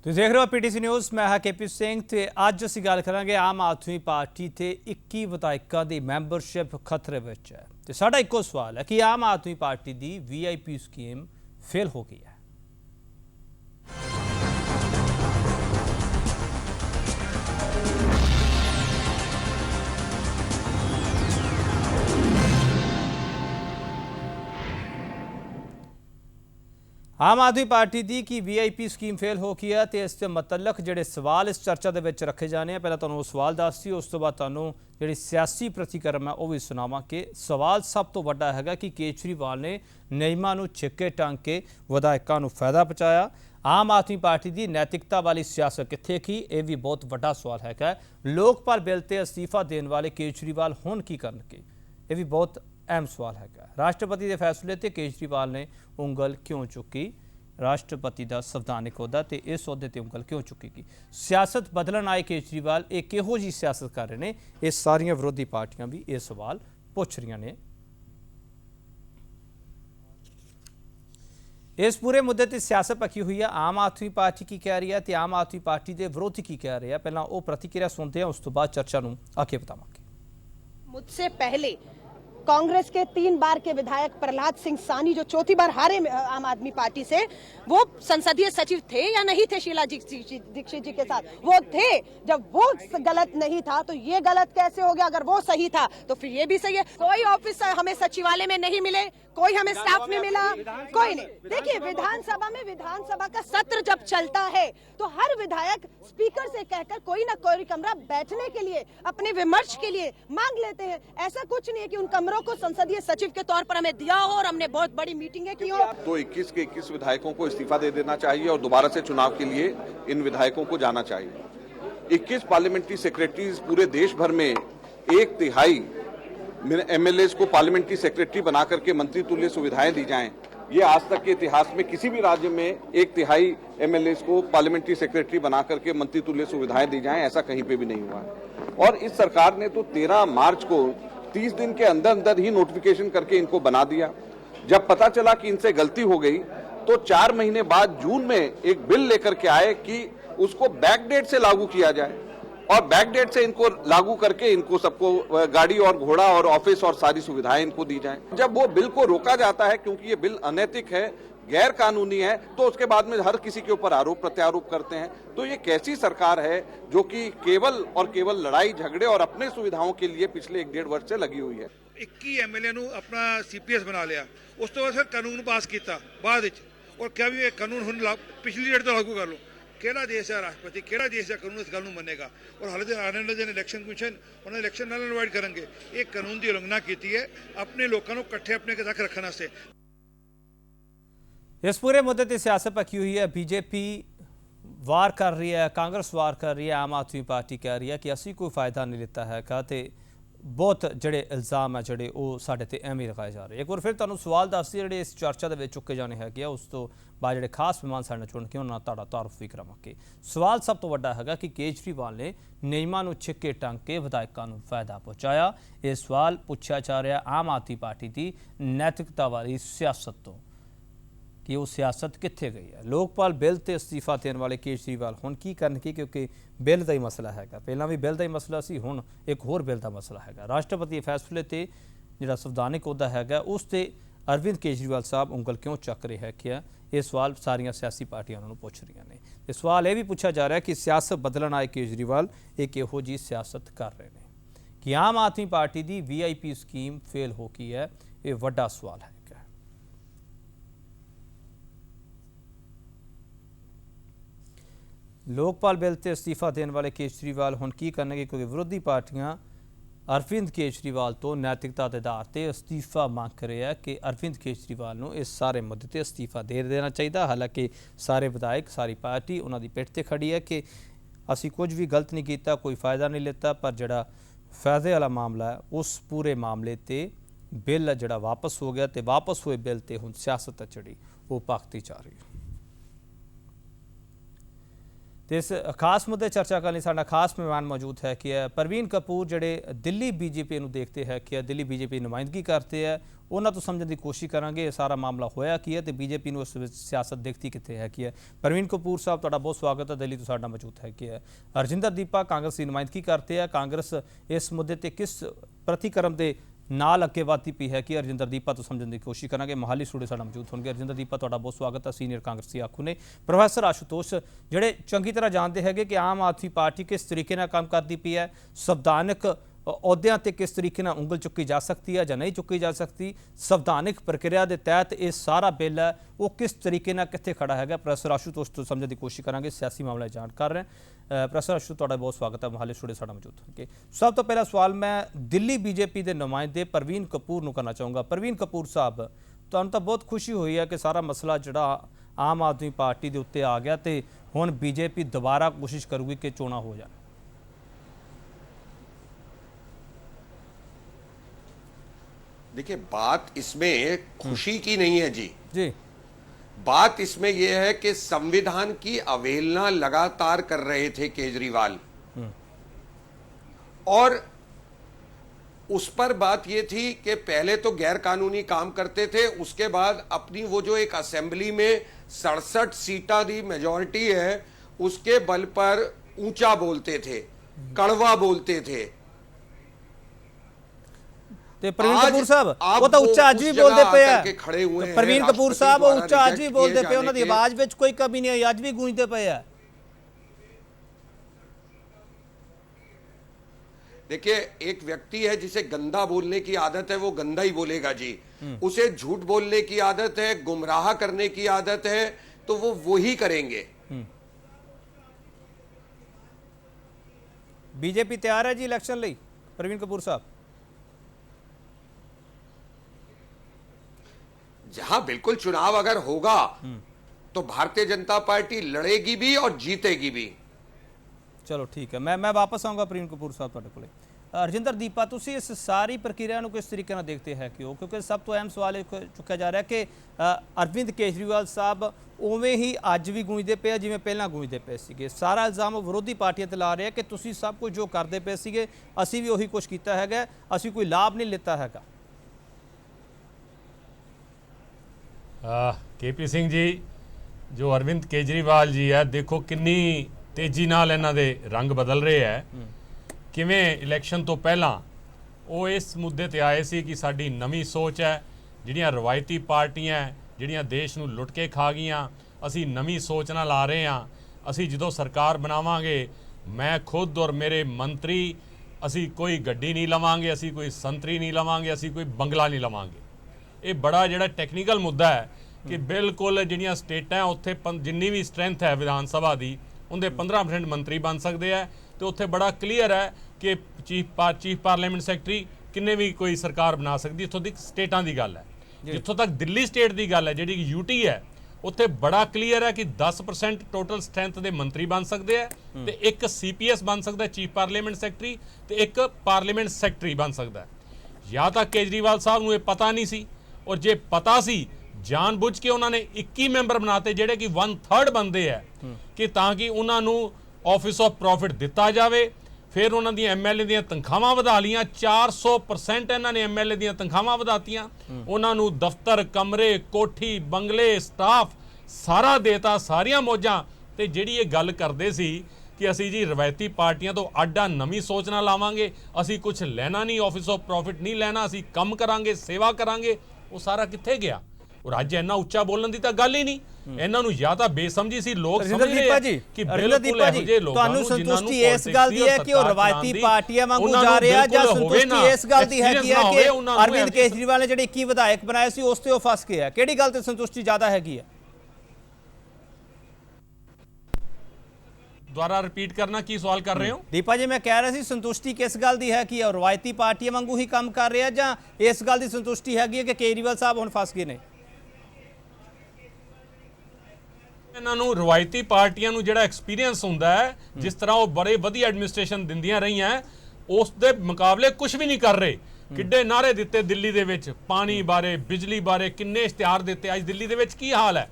ਤੁਸੀਂ ਦੇਖ ਰਹੇ ਹੋ ਪੀਟੀਸੀ ਨਿਊਜ਼। ਮੈਂ ਹਾਂ केपी ਸਿੰਘ ਤੇ ਅੱਜ ਅਸੀਂ ਗੱਲ ਕਰਾਂਗੇ ਆਮ ਆਦਮੀ ਪਾਰਟੀ ਤੇ 21 ਵਿਧਾਇਕਾਂ ਦੀ ਮੈਂਬਰਸ਼ਿਪ ਖਤਰੇ ਵਿੱਚ ਹੈ ਤੇ ਸਾਡਾ ਇੱਕੋ ਸਵਾਲ ਹੈ ਕਿ ਆਮ ਆਦਮੀ ਪਾਰਟੀ ਦੀ ਵੀਆਈਪੀ ਸਕੀਮ ਫੇਲ ਹੋ ਗਈ ਹੈ। आम आदमी पार्टी दी की वीआईपी स्कीम फेल हो गई है तो इस मुतलक जोड़े सवाल इस चर्चा के रखे जाने पहले तो सवाल दस दी उस तो बाद तू जी सियासी प्रतिक्रम है वह भी सुनावा कि सवाल सब तो वड्डा है कि केजरीवाल ने नियमों छिक्के टंग के विधायकों को फायदा पहुँचाया। आम आदमी पार्टी की नैतिकता वाली सियासत कित्थे की यह भी बहुत वड्डा सवाल है। लोकपाल बिल से अस्तीफा देने वाले केजरीवाल हुण की करनगे यह भी बहुत अहम सवाल है। राष्ट्रपति के फैसले से केजरीवाल ने उंगल क्यों चुकी, राष्ट्रपति का संवैधानिक अहुदा तो इस अहुदे ते उंगल क्यों चुकेगी। सियासत बदलन आए केजरीवाल एक किहो जी सियासत कर रहे हैं, ये सारिया विरोधी पार्टियां भी ये सवाल पूछ रही ने। इस पूरे मुद्दे ते सियासत पकी हुई है। आम आदमी पार्टी की कह रही है तो आम आदमी पार्टी के विरोधी की कह रहे हैं। पहला वो प्रतिक्रिया सुनते हैं, उस तो बाद चर्चा नूं आगे बतावांगे। मुझसे पहले कांग्रेस के 3 बार के विधायक प्रहलाद सिंह सानी जो चौथी बार हारे आम आदमी पार्टी से, वो संसदीय सचिव थे या नहीं थे शीला दीक्षित जी के साथ? वो थे। जब वो गलत नहीं था तो ये गलत कैसे हो गया? अगर वो सही था तो फिर ये भी सही है। कोई ऑफिसर हमें सचिवालय में नहीं मिले, कोई हमें स्टाफ में मिला, कोई नहीं। देखिए विधानसभा का सत्र जब चलता है तो हर विधायक स्पीकर से कहकर कोई ना कोई कमरा बैठने के लिए, अपने विमर्श के लिए मांग लेते हैं। ऐसा कुछ नहीं है कि उन कमरों को संसदीय सचिव के तौर पर हमें दिया हो और हमने बहुत बड़ी मीटिंगें की हो। तो 21 के 21 विधायकों को इस्तीफा दे देना चाहिए और दोबारा से चुनाव के लिए इन विधायकों को जाना चाहिए। 21 पार्लियामेंट्री सेक्रेटरीज पूरे देश भर में 1/3 एमएलएस को पार्लियामेंट्री सेक्रेटरी बना करके मंत्री तुल्य सुविधाएं दी जाएं। ये आज तक के इतिहास में किसी भी राज्य में 1/3 एमएलएस को पार्लियामेंट्री सेक्रेटरी बना करके मंत्री तुल्य सुविधाएं दी जाएं, ऐसा कहीं पे भी नहीं हुआ है। और इस सरकार ने तो 13 मार्च को 30 दिन के अंदर अंदर ही नोटिफिकेशन करके इनको बना दिया। जब पता चला कि इनसे गलती हो गई तो 4 महीने बाद जून में एक बिल लेकर के आए कि उसको बैकडेट से लागू किया जाए और बैकडेट से इनको लागू करके इनको सबको गाड़ी और घोड़ा और ऑफिस और सारी सुविधाएं इनको दी जाएं। जब वो बिल को रोका जाता है क्योंकि ये बिल अनैतिक है, गैर कानूनी है, तो उसके बाद में हर किसी के ऊपर आरोप प्रत्यारोप करते हैं। तो ये कैसी सरकार है जो कि केवल और केवल लड़ाई झगड़े और अपने सुविधाओं के लिए पिछले 1.5 वर्ष से लगी हुई है। 21 एमएलए ਨੂੰ ਆਪਣਾ ਸੀਪੀਐਸ ਬਣਾ ਲਿਆ, ਉਸ ਤੋਂ ਬਾਅਦ ਫਿਰ ਕਾਨੂੰਨ ਪਾਸ ਕੀਤਾ ਬਾਅਦ ਵਿੱਚ, ਔਰ ਕਿਹਾ ਵੀ ਇਹ ਕਾਨੂੰਨ ਹੁਣ ਪਿਛਲੀ ਡੇਟ ਤੋਂ ਲਾਗੂ ਕਰ ਲਓ। ਕਿਹੜਾ ਦੇਸ਼ ਹੈ ਰਾਸ਼ਟਰਪਤੀ, ਕਿਹੜਾ ਦੇਸ਼ ਦਾ ਕਾਨੂੰਨ ਇਸ ਗੱਲ ਨੂੰ ਮੰਨੇਗਾ? ਔਰ ਹਾਲੇ ਦੇ ਆਉਣ ਵਾਲੇ ਦਿਨ ਇਲੈਕਸ਼ਨ ਕਮਿਸ਼ਨ ਉਹਨਾਂ ਇਲੈਕਸ਼ਨ ਨਾਲ ਇਨਵਾਈਟ ਕਰਨਗੇ। ਇਹ ਕਾਨੂੰਨ ਦੀ ਉਲੰਘਣਾ ਕੀਤੀ ਹੈ ਆਪਣੇ ਲੋਕਾਂ ਨੂੰ ਇਕੱਠੇ ਆਪਣੇ ਤੱਕ ਰੱਖਣ ਵਾਸਤੇ। इस पूरे मुद्दे की सियासत पकी हुई है। बीजेपी वार कर रही है, कांग्रेस वार कर रही है, आम आदमी पार्टी कह रही है कि असी कोई फायदा नहीं लेता है। तो बहुत जोड़े इल्जाम है जोड़े वो साढ़े ते एवं लगाए जा रहे हैं। एक बार फिर तुहानूं सवाल दस जोड़े इस चर्चा के चुके जाने है, उस तो बाद जोड़े खास मेहमान साढ़े चुन के उन्होंने तुहाडा तारुफ भी करावांगे। सवाल सब तो वड्डा है कि केजरीवाल ने नियमों छिक्के टंग के विधायकों को फायदा पहुँचाया। ये सवाल पूछा जा रहा आम आदमी पार्टी की नैतिकता वाली सियासत तो कि वो सियासत कित्थे गई है। लोकपाल बिल से अस्तीफा देने वाले केजरीवाल हुण की करनगे, क्योंकि बिल का ही मसला है। पहला भी बिल का ही मसला सी, हुण एक होर बिल का मसला है। राष्ट्रपति के फैसले से जो संवैधानिक अहुदा है उस ते अरविंद केजरीवाल साहब उंगल क्यों चक रहे हैं कि ये सवाल सारिया सियासी पार्टियां उन्होंने पूछ रही ने। तो सवाल यह भी पूछा जा रहा है कि सियासत बदलन आए केजरीवाल एक इहो जी सियासत कर रहे हैं कि आम आदमी पार्टी की वीआईपी स्कीम फेल हो गई है। ये वड्डा सवाल है। लोकपाल बिल से अस्तीफा देने वाले केजरीवाल हुण की करनगे, क्योंकि विरोधी पार्टियां अरविंद केजरीवाल तो नैतिकता के आधार पर अस्तीफा मांग रहे हैं कि अरविंद केजरीवाल को इस सारे मुद्दे पर अस्तीफा दे देना चाहिए। हालांकि सारे विधायक सारी पार्टी उन्होंने पिठ ते खड़ी है कि असी कुछ भी गलत नहीं किया, कोई फायदा नहीं लेता। पर जोड़ा फायदे वाला मामला है उस पूरे मामले ते बिल जोड़ा वापस हो गया, तो वापस हुए बिल ते हुण सियासत जड़ी वो भखती जा रही है। ਤੇ ਇਸ ਖਾਸ ਮੁੱਦੇ ਚਰਚਾ ਕਰਨ ਲਈ ਸਾਡਾ ਖਾਸ ਮਹਿਮਾਨ ਮੌਜੂਦ ਹੈ ਕਿ ਪ੍ਰਵੀਨ ਕਪੂਰ ਜਿਹੜੇ ਦਿੱਲੀ ਬੀਜੇਪੀ ਨੂੰ ਦੇਖਦੇ ਹੈ ਕਿ ਦਿੱਲੀ ਬੀਜੇਪੀ ਨੁਮਾਇੰਦਗੀ ਕਰਦੇ ਹੈ, ਉਹਨਾਂ ਤੋਂ ਸਮਝਣ ਦੀ ਕੋਸ਼ਿਸ਼ ਕਰਾਂਗੇ ਇਹ ਸਾਰਾ ਮਾਮਲਾ ਹੋਇਆ ਕੀ ਹੈ ਤੇ ਬੀਜੇਪੀ ਨੂੰ ਉਸ ਵਿੱਚ ਸਿਆਸਤ ਦੇਖਦੀ ਕਿੱਥੇ ਹੈ ਕੀ ਹੈ। ਪ੍ਰਵੀਨ ਕਪੂਰ ਸਾਹਿਬ ਤੁਹਾਡਾ ਬਹੁਤ ਸਵਾਗਤ ਹੈ, ਦਿੱਲੀ ਤੋਂ ਸਾਡਾ ਮੌਜੂਦ ਹੈ ਕਿ ਅਰਜਿੰਦਰ ਦੀਪਾ ਕਾਂਗਰਸ ਦੀ ਨੁਮਾਇੰਦਗੀ ਕਰਦੇ ਹੈ, ਕਾਂਗਰਸ ਇਸ ਮੁੱਦੇ ਤੇ ਕਿਸ ਪ੍ਰਤੀਕਰਮ ਦੇ ਨਾਲ ਅੱਗੇ ਵਧਦੀ ਪਈ ਹੈ ਕਿ ਅਰਜਿੰਦਰ ਦੀਪਾ ਤੋਂ ਸਮਝਣ ਦੀ ਕੋਸ਼ਿਸ਼ ਕਰਾਂਗੇ। ਮੋਹਾਲੀ ਸਟੂਡੀਓ ਸਾਡਾ ਮੌਜੂਦ ਹੋਣਗੇ। ਅਰਜਿੰਦਰ ਦੀਪਾ ਤੁਹਾਡਾ ਬਹੁਤ ਸਵਾਗਤ ਹੈ, ਸੀਨੀਅਰ ਕਾਂਗਰਸੀ ਆਗੂ ਨੇ। ਪ੍ਰੋਫੈਸਰ ਆਸ਼ੂਤੋਸ਼ ਜਿਹੜੇ ਚੰਗੀ ਤਰ੍ਹਾਂ ਜਾਣਦੇ ਹੈਗੇ ਕਿ ਆਮ ਆਦਮੀ ਪਾਰਟੀ ਕਿਸ ਤਰੀਕੇ ਨਾਲ ਕੰਮ ਕਰਦੀ ਪਈ ਹੈ, ਸੰਵਿਧਾਨਕ ਅਹੁਦਿਆਂ ਤੇ ਕਿਸ ਤਰੀਕੇ ਨਾਲ ਉਂਗਲ ਚੁੱਕੀ ਜਾ ਸਕਦੀ ਹੈ ਜਾਂ ਨਹੀਂ ਚੁੱਕੀ ਜਾ ਸਕਦੀ, ਸੰਵਿਧਾਨਕ ਪ੍ਰਕਿਰਿਆ ਦੇ ਤਹਿਤ ਇਹ ਸਾਰਾ ਬਿੱਲ ਹੈ ਉਹ ਕਿਸ ਤਰੀਕੇ ਨਾਲ ਕਿੱਥੇ ਖੜਾ ਹੈਗਾ, ਪ੍ਰੋਫੈਸਰ ਆਸ਼ੂਤੋਸ਼ ਤੋਂ ਸਮਝਣ ਦੀ ਕੋਸ਼ਿਸ਼ ਕਰਾਂਗੇ। ਸਿਆਸੀ ਮਾਮਲੇ ਜਾਣ ਕਰ ਰਹੇ ਪ੍ਰੋਫੈਸਰ ਆਸ਼ੂ ਤੁਹਾਡਾ ਬਹੁਤ ਸਵਾਗਤ ਹੈ, ਮੋਹਾਲੀ ਸਟੂਡੀਓ ਸਾਡਾ ਮੌਜੂਦ ਹੋਣਗੇ। ਸਭ ਤੋਂ ਪਹਿਲਾ ਸਵਾਲ ਮੈਂ ਦਿੱਲੀ ਬੀਜੇਪੀ ਦੇ ਨੁਮਾਇੰਦੇ ਪ੍ਰਵੀਨ ਕਪੂਰ ਨੂੰ ਕਰਨਾ ਚਾਹੂੰਗਾ। ਪ੍ਰਵੀਨ ਕਪੂਰ ਸਾਹਿਬ, ਤੁਹਾਨੂੰ ਤਾਂ ਬਹੁਤ ਖੁਸ਼ੀ ਹੋਈ ਹੈ ਕਿ ਸਾਰਾ ਮਸਲਾ ਜਿਹੜਾ ਆਮ ਆਦਮੀ ਪਾਰਟੀ ਦੇ ਉੱਤੇ ਆ ਗਿਆ ਤੇ ਹੁਣ ਬੀਜੇਪੀ ਦੁਬਾਰਾ ਕੋਸ਼ਿਸ਼ ਕਰੂਗੀ ਕਿ ਚੋਣਾਂ ਹੋ ਜਾਣ। देखिए, बात इसमें खुशी की नहीं है जी। बात इसमें यह है कि संविधान की अवहेलना लगातार कर रहे थे केजरीवाल, और उस पर बात यह थी कि पहले तो गैर कानूनी काम करते थे, उसके बाद अपनी वो जो एक असेंबली में 67 सीटा दी मेजॉरिटी है उसके बल पर ऊंचा बोलते थे, कड़वा बोलते थे। ਤੇ ਪ੍ਰਵੀਨ ਕਪੂਰ ਸਾਹਿਬ ਉਹ ਤਾਂ ਉੱਚਾ ਅੱਜ ਵੀ ਬੋਲਦੇ ਪਏ ਆ। ਪ੍ਰਵੀਨ ਕਪੂਰ ਸਾਹਿਬ ਉਹ ਉੱਚਾ ਅੱਜ ਵੀ ਬੋਲਦੇ ਪਏ, ਉਹਨਾਂ ਦੀ ਆਵਾਜ਼ ਵਿੱਚ ਕੋਈ ਕਮੀ ਨਹੀਂ ਆਈ, ਅੱਜ ਵੀ ਗੂੰਜਦੇ ਪਏ ਆ। देखिए, एक व्यक्ति है जिसे गंदा बोलने की आदत है, वो गंदा ही बोलेगा जी। उसे झूठ बोलने की आदत है, गुमराह करने की आदत है, तो वो वही करेंगे। बीजेपी तैयार है जी इलेक्शन ਲਈ ਪ੍ਰਵੀਨ ਕਪੂਰ ਸਾਹਿਬ? जहां बिल्कुल चुनाव अगर होगा तो भारतीय जनता पार्टी लड़ेगी भी और जीतेगी भी। ਚਲੋ ਠੀਕ ਹੈ, ਮੈਂ ਵਾਪਸ ਆਉਂਗਾ ਪ੍ਰਵੀਨ ਕਪੂਰ ਸਾਹਿਬ ਤੁਹਾਡੇ ਕੋਲੇ। ਅਰਜਿੰਦਰ ਦੀਪਾ, ਤੁਸੀਂ ਇਸ ਸਾਰੀ ਪ੍ਰਕਿਰਿਆ ਨੂੰ ਕਿਸ ਤਰੀਕੇ ਨਾਲ ਦੇਖਦੇ ਹੈ ਕਿ ਕਿਉਂਕਿ ਸਭ ਤੋਂ ਅਹਿਮ ਸਵਾਲ ਇਹ ਚੁੱਕਿਆ ਜਾ ਰਿਹਾ ਕਿ ਅਰਵਿੰਦ ਕੇਜਰੀਵਾਲ ਸਾਹਿਬ ਉਵੇਂ ਹੀ ਅੱਜ ਵੀ ਗੂੰਜਦੇ ਪਏ ਜਿਵੇਂ ਪਹਿਲਾਂ ਗੂੰਜਦੇ ਪਏ ਸੀਗੇ। ਸਾਰਾ ਇਲਜ਼ਾਮ ਵਿਰੋਧੀ ਪਾਰਟੀਆਂ ਤੇ ਲਾ ਰਹੇ ਕਿ ਤੁਸੀਂ ਸਭ ਕੁਝ ਜੋ ਕਰਦੇ ਪਏ ਸੀਗੇ ਅਸੀਂ ਵੀ ਉਹੀ ਕੁਝ ਕੀਤਾ ਹੈਗਾ, ਅਸੀਂ ਕੋਈ ਲਾਭ ਨਹੀਂ ਲਿੱਤਾ ਹੈਗਾ। केपी सिंह जी, जो अरविंद केजरीवाल जी है, देखो किन्नी तेजी नाल इन्हां दे रंग बदल रहे है। किवें इलैक्शन तो पहला वो इस मुद्दे ते आए सी कि साडी नवीं सोच है, जिहड़ियां रवायती पार्टियां जिहड़ियां देश नूं लुट के खा गईयां, असी नवीं सोच नाल आ रहे हां। असी जदों सरकार बनावांगे, मैं खुद और मेरे मंत्री असी कोई गड्डी नहीं लवांगे, असी कोई संतरी नहीं लवांगे, असी कोई बंगला नहीं लवांगे। ये बड़ा जिहड़ा टैक्नीकल मुद्दा है कि बिल्कुल जिहड़ियां स्टेटां उत्थे जिन्नी भी स्ट्रेंथ है विधान सभा की उनके 15% मंत्री बन सकते हैं, तो उत्थे बड़ा क्लीयर है कि चीफ पार्लीमेंट सैकटरी किन्ने भी कोई सरकार बना सकती। इत्थों दी स्टेटां दी गल है। जित्थों तक दिल्ली स्टेट की गल है जिहड़ी यूटी है, उत्थे बड़ा क्लीयर है कि 10% टोटल स्ट्रेंथ के मंत्री बन सकते हैं, तो एक CPS बन सकता है चीफ पार्लीमेंट सैकटरी, तो एक पार्लीमेंट सैकटरी बन सकता है। या तो केजरीवाल साहब नूं ये पता नहीं सी, और जे पता सी जानबूझ के उन्होंने 21 मैंबर बनाते जिहड़े कि 1/3 बनते हैं कि ताकि उन्होंने ऑफिस ऑफ प्रॉफिट दिता जाए। फिर उन्होंने MLA दी तनख्वाहां वधा लियां, 400% इन्होंने MLA दी तनख्वाहां वधातियां, उन्होंने दफ्तर कमरे कोठी बंगले स्टाफ सारा देता, सारियां मौजां। ते जिहड़ी ये गल करदे सी कि असी जी रवायती पार्टियां तो आडा नवीं सोच ना लावांगे, असी कुछ लेना नहीं, ऑफिस ऑफ प्रॉफिट नहीं लेना, असी कम करांगे, सेवा करांगे, वो सारा कित्थे गया? और अज इन्ना उच्चा बोलण दी तां गल ही नहीं। इन्हां नूं या तां बेसमझी सी लोग समझ रहे हैं कि बिल्कुल इहो जे लोकां नूं संतुष्टि इस गल दी है कि ਉਹ ਰਵਾਇਤੀ ਪਾਰਟੀਆਂ ਵਾਂਗੂ ਜਾ ਰਹੇ ਆ, ਜਾਂ ਸੰਤੁਸ਼ਟੀ ਇਸ ਗੱਲ ਦੀ ਹੈ ਕਿ ਅਰਵਿੰਦ ਕੇਜਰੀਵਾਲ ਨੇ ਜਿਹੜੇ 21 ਵਿਧਾਇਕ ਬਣਾਏ ਸੀ ਉਸ ਤੇ ਉਹ ਫਸ ਗਿਆ? ਕਿਹੜੀ ਗੱਲ ਤੇ ਸੰਤੁਸ਼ਟੀ ਜ਼ਿਆਦਾ ਹੈਗੀ ਹੈ? ਦੁਬਾਰਾ ਰਿਪੀਟ ਕਰਨਾ, ਕੀ ਸਵਾਲ ਕਰ ਰਹੇ ਹੋ? ਦੀਪਾ ਜੀ, ਮੈਂ ਕਹਿ ਰਿਹਾ ਸੀ ਸੰਤੁਸ਼ਟੀ ਕਿਸ ਗੱਲ ਦੀ ਹੈ ਕਿ ਰਵਾਇਤੀ ਪਾਰਟੀਆਂ ਵਾਂਗੂ ਹੀ ਕੰਮ ਕਰ ਰਹੇ ਆ, ਜਾਂ ਇਸ ਗੱਲ ਦੀ ਸੰਤੁਸ਼ਟੀ ਹੈਗੀ ਹੈ ਕਿ ਕੇਜਰੀਵਾਲ ਸਾਹਿਬ ਹੁਣ ਫਸ ਗਏ ਨੇ? ਇਹਨਾਂ ਨੂੰ ਰਵਾਇਤੀ ਪਾਰਟੀਆਂ ਨੂੰ ਜਿਹੜਾ ਐਕਸਪੀਰੀਅੰਸ ਹੁੰਦਾ ਹੈ, ਜਿਸ ਤਰ੍ਹਾਂ ਉਹ ਬੜੇ ਵਧੀਆ ਐਡਮਿਨਿਸਟ੍ਰੇਸ਼ਨ ਦਿੰਦੀਆਂ ਰਹੀਆਂ, ਉਸ ਦੇ ਮੁਕਾਬਲੇ ਕੁਝ ਵੀ ਨਹੀਂ ਕਰ ਰਹੇ। ਕਿੱਡੇ ਨਾਰੇ ਦਿੱਤੇ ਦਿੱਲੀ ਦੇ ਵਿੱਚ, ਪਾਣੀ ਬਾਰੇ, ਬਿਜਲੀ ਬਾਰੇ ਕਿੰਨੇ ਇਸ਼ਤਿਹਾਰ ਦਿੱਤੇ। ਅੱਜ ਦਿੱਲੀ ਦੇ ਵਿੱਚ ਕੀ ਹਾਲ ਹੈ?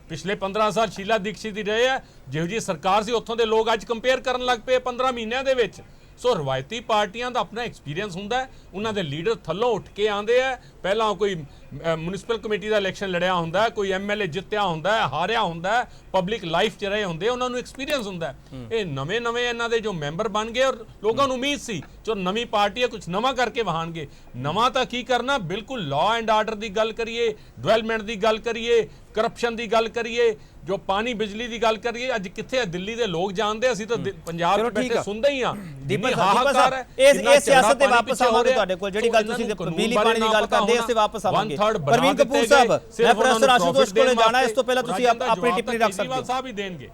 ਪਿਛਲੇ 15 ਸਾਲ ਸ਼ੀਲਾ ਦੀਕਸ਼ਿਤ ਹੀ ਰਹੇ ਆ, ਜਿਹੋ ਜੀ ਸਰਕਾਰ ਸੀ ਉੱਥੋਂ ਦੇ ਲੋਕ ਅੱਜ ਕੰਪੇਅਰ ਕਰਨ ਲੱਗ ਪਏ 15 ਮਹੀਨਿਆਂ ਦੇ ਵਿੱਚ। ਸੋ ਰਵਾਇਤੀ ਪਾਰਟੀਆਂ ਦਾ ਆਪਣਾ ਐਕਸਪੀਰੀਅੰਸ ਹੁੰਦਾ ਹੈ, ਉਹਨਾਂ ਦੇ ਲੀਡਰ ਥੱਲੋਂ ਉੱਠ ਕੇ ਆਉਂਦੇ ਆ, ਪਹਿਲਾਂ ਕੋਈ ਮਿਊਨਿਸਪਲ ਕਮੇਟੀ ਦਾ ਇਲੈਕਸ਼ਨ ਲੜਿਆ ਹੁੰਦਾ ਹੈ, ਕੋਈ ਐਮਐਲਏ ਜਿੱਤਿਆ ਹੁੰਦਾ ਹੈ, ਹਾਰਿਆ ਹੁੰਦਾ ਹੈ, ਪਬਲਿਕ ਲਾਈਫ 'ਚ ਰਹੇ ਹੁੰਦੇ, ਉਹਨਾਂ ਨੂੰ ਐਕਸਪੀਰੀਅੰਸ ਹੁੰਦਾ ਹੈ। ਇਹ ਨਵੇਂ ਇਹਨਾਂ ਦੇ ਜੋ ਮੈਂਬਰ ਬਣ ਗਏ, ਔਰ ਲੋਕਾਂ ਨੂੰ ਉਮੀਦ ਸੀ ਜੋ ਨਵੀਂ ਪਾਰਟੀ ਹੈ ਕੁਝ ਨਵਾਂ ਕਰਕੇ ਵਹਾਣਗੇ। ਨਵਾਂ ਤਾਂ ਕੀ ਕਰਨਾ, ਬਿਲਕੁਲ ਲਾਅ ਐਂਡ ਆਰਡਰ ਦੀ ਗੱਲ ਕਰੀਏ, ਡਿਵੈਲਪਮੈਂਟ ਦੀ ਗੱਲ ਕਰੀਏ, ਕਰਪਸ਼ਨ ਦੀ ਗੱਲ ਕਰੀਏ, ਜੋ ਪਾਣੀ ਬਿਜਲੀ ਦੀ ਗੱਲ ਕਰੀਏ, ਅੱਜ ਕਿੱਥੇ ਹੈ ਦਿੱਲੀ ਦੇ ਲੋਕ ਜਾਣਦੇ, ਅਸੀਂ ਤਾਂ ਪੰਜਾਬ 'ਚ ਬੈਠੇ ਸੁਣਦੇ ਹੀ ਆ। ਦੀਪਕ ਸਾਹਿਬ ਇਹ ਸਿਆਸਤ ਤੇ ਵਾਪਸ ਆਵਾਂਗੇ ਤੁਹਾਡੇ ਕੋਲ, ਜਿਹੜੀ ਗੱਲ ਤੁਸੀਂ ਬਿਜਲੀ ਪਾਣੀ ਦੀ ਗੱਲ ਕਰਦੇ ਇਸ ਤੇ ਵਾਪਸ ਆਵਾਂਗੇ। ਪ੍ਰਵੀਨ ਕਪੂਰ ਸਾਹਿਬ, ਮੈਂ ਪ੍ਰੋਫੈਸਰ ਆਸ਼ੂਤੋਸ਼ ਕੋਲ ਜਾਣਾ, ਇਸ ਤੋਂ ਪਹਿਲਾਂ ਤੁਸੀਂ ਆਪਣੀ ਟਿੱਪਣੀ ਰੱਖ ਸਕਦੇ ਹੋ। ਸਾਹਿਬ ਹੀ ਦੇਣਗੇ।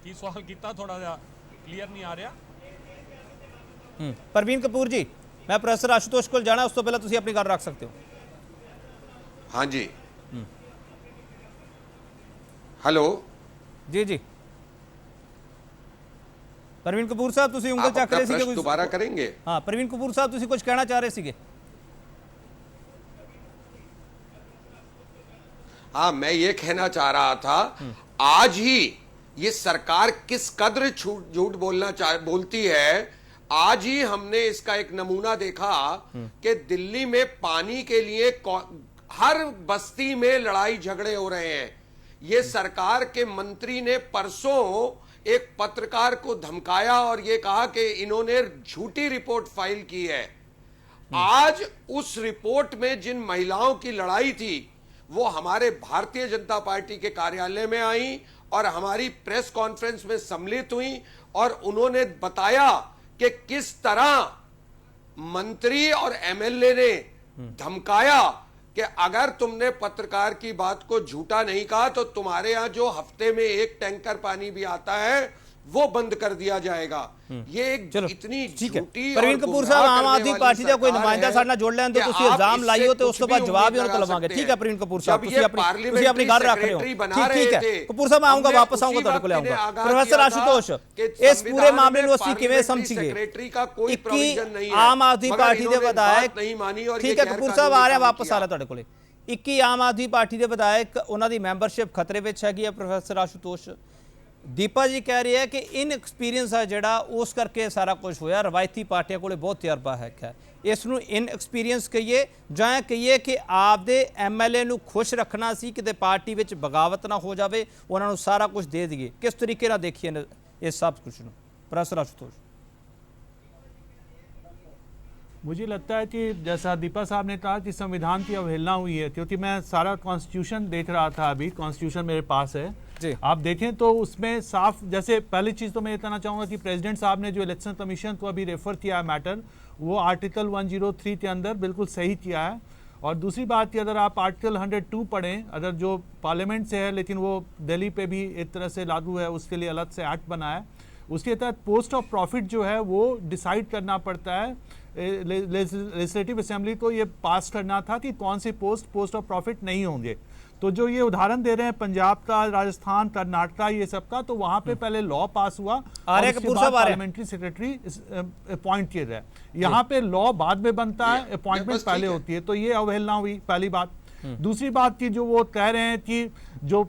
ਕੀ ਸਵਾਲ ਕੀਤਾ, ਥੋੜਾ ਜਿਹਾ ਕਲੀਅਰ ਨਹੀਂ ਆ ਰਿਹਾ। ਪ੍ਰਵੀਨ ਕਪੂਰ ਜੀ, मैं प्रोफेसर आशुतोष को जाना, उस तो पहले तुसी अपनी गल रख सकते हो। हाँ जी, हेलो जी जी प्रवीण कपूर साहब, तुसी उंगल चक रहे थे, दोबारा करेंगे? हाँ प्रवीण कपूर साहब, तुसी कुछ कहना चाह रहे थे? हाँ, मैं ये कहना चाह रहा था, आज ही ये सरकार किस कदर झूठ बोलती है। आज ही हमने इसका एक नमूना देखा कि दिल्ली में पानी के लिए हर बस्ती में लड़ाई झगड़े हो रहे हैं। ये सरकार के मंत्री ने परसों एक पत्रकार को धमकाया और ये कहा कि इन्होंने झूठी रिपोर्ट फाइल की है। आज उस रिपोर्ट में जिन महिलाओं की लड़ाई थी वो हमारे भारतीय जनता पार्टी के कार्यालय में आई और हमारी प्रेस कॉन्फ्रेंस में सम्मिलित हुई और उन्होंने बताया कि किस तरह मंत्री और एमएलए ने धमकाया कि अगर तुमने पत्रकार की बात को झूठा नहीं कहा तो तुम्हारे यहां जो हफ्ते में एक टैंकर पानी भी आता है वो बंद कर दिया जाएगा। ये एक इतनी झूठी। प्रवीण कपूर साहब, आम आदमी पार्टी का कोई नुमाइंदा साडे नाल जोड़ लैन दो, तुसीं इल्जाम लाइयो ते उस तो बाद जवाब ही उन्हां को लवांगे। ठीक है प्रवीण कपूर साहब, तुसीं अपनी गल रख रहे हो, ठीक है। कपूर साहब, मैं आऊंगा, वापस आऊंगा, तुहाडे कोल आऊंगा। प्रोफेसर आशुतोष, इस पूरे मामले नूं असीं किवें समझीए? 21 आम आदमी पार्टी दे विधायक, ठीक है कपूर साहब, आ रहे वापस आ रहा तुहाडे कोले। 21 आम आदमी पार्टी दे विधायक, उन्हां दी मैंबरशिप खतरे विच हैगी है। प्रोफेसर आशुतोष, दीपा जी कह रही है कि इन एक्सपीरियंस है जिहड़ा उस करके सारा कुछ होया, रवायती पार्टियां कोले बहुत तजर्बा है। इस नूं इन एक्सपीरियंस कहिए जां कहिए कि आपदे एमएलए नूं खुश रखना सी, किते पार्टी विच बगावत ना हो जाए, उन्हां नूं सारा कुछ दे दईए। किस तरीके नाल देखिए इस सब कुछ नूं? प्रोफेसर आशुतोष, मुझे लगता है कि जैसा दीपा साहब ने कहा कि संविधान की अवहेलना हुई है, क्योंकि मैं सारा कॉन्स्टिट्यूशन देख रहा था, अभी कॉन्स्टिट्यूशन मेरे पास है जी। आप देखें तो उसमें साफ, जैसे पहली चीज़ तो मैं ये कहना चाहूँगा कि प्रेसिडेंट साहब ने जो इलेक्शन कमीशन को अभी रेफर किया है मैटर, वो आर्टिकल 103 के अंदर बिल्कुल सही किया है। और दूसरी बात कि अगर आप आर्टिकल 102 पढ़ें, अगर जो पार्लियामेंट से है लेकिन वो दिल्ली पे भी एक तरह से लागू है, उसके लिए अलग से एक्ट बना है, उसके तहत पोस्ट ऑफ प्रॉफिट जो है वो डिसाइड करना पड़ता है। लेजिस्लेटिव असेंबली को ये पास करना था कि कौन सी पोस्ट ऑफ प्रॉफिट नहीं होंगे। तो जो ये उदाहरण दे रहे हैं पंजाब का, राजस्थान, कर्नाटक, ये सब का, तो वहां पे पहले लॉ पास हुआ और उसके बाद पार्लियामेंट्री सेक्रेटरी अपॉइंट किया जाए। यहाँ पे लॉ बाद में बनता है, अपॉइंटमेंट पहले होती है। तो ये अवहेलना हुई, पहली बात। दूसरी बात की जो वो कह रहे हैं कि जो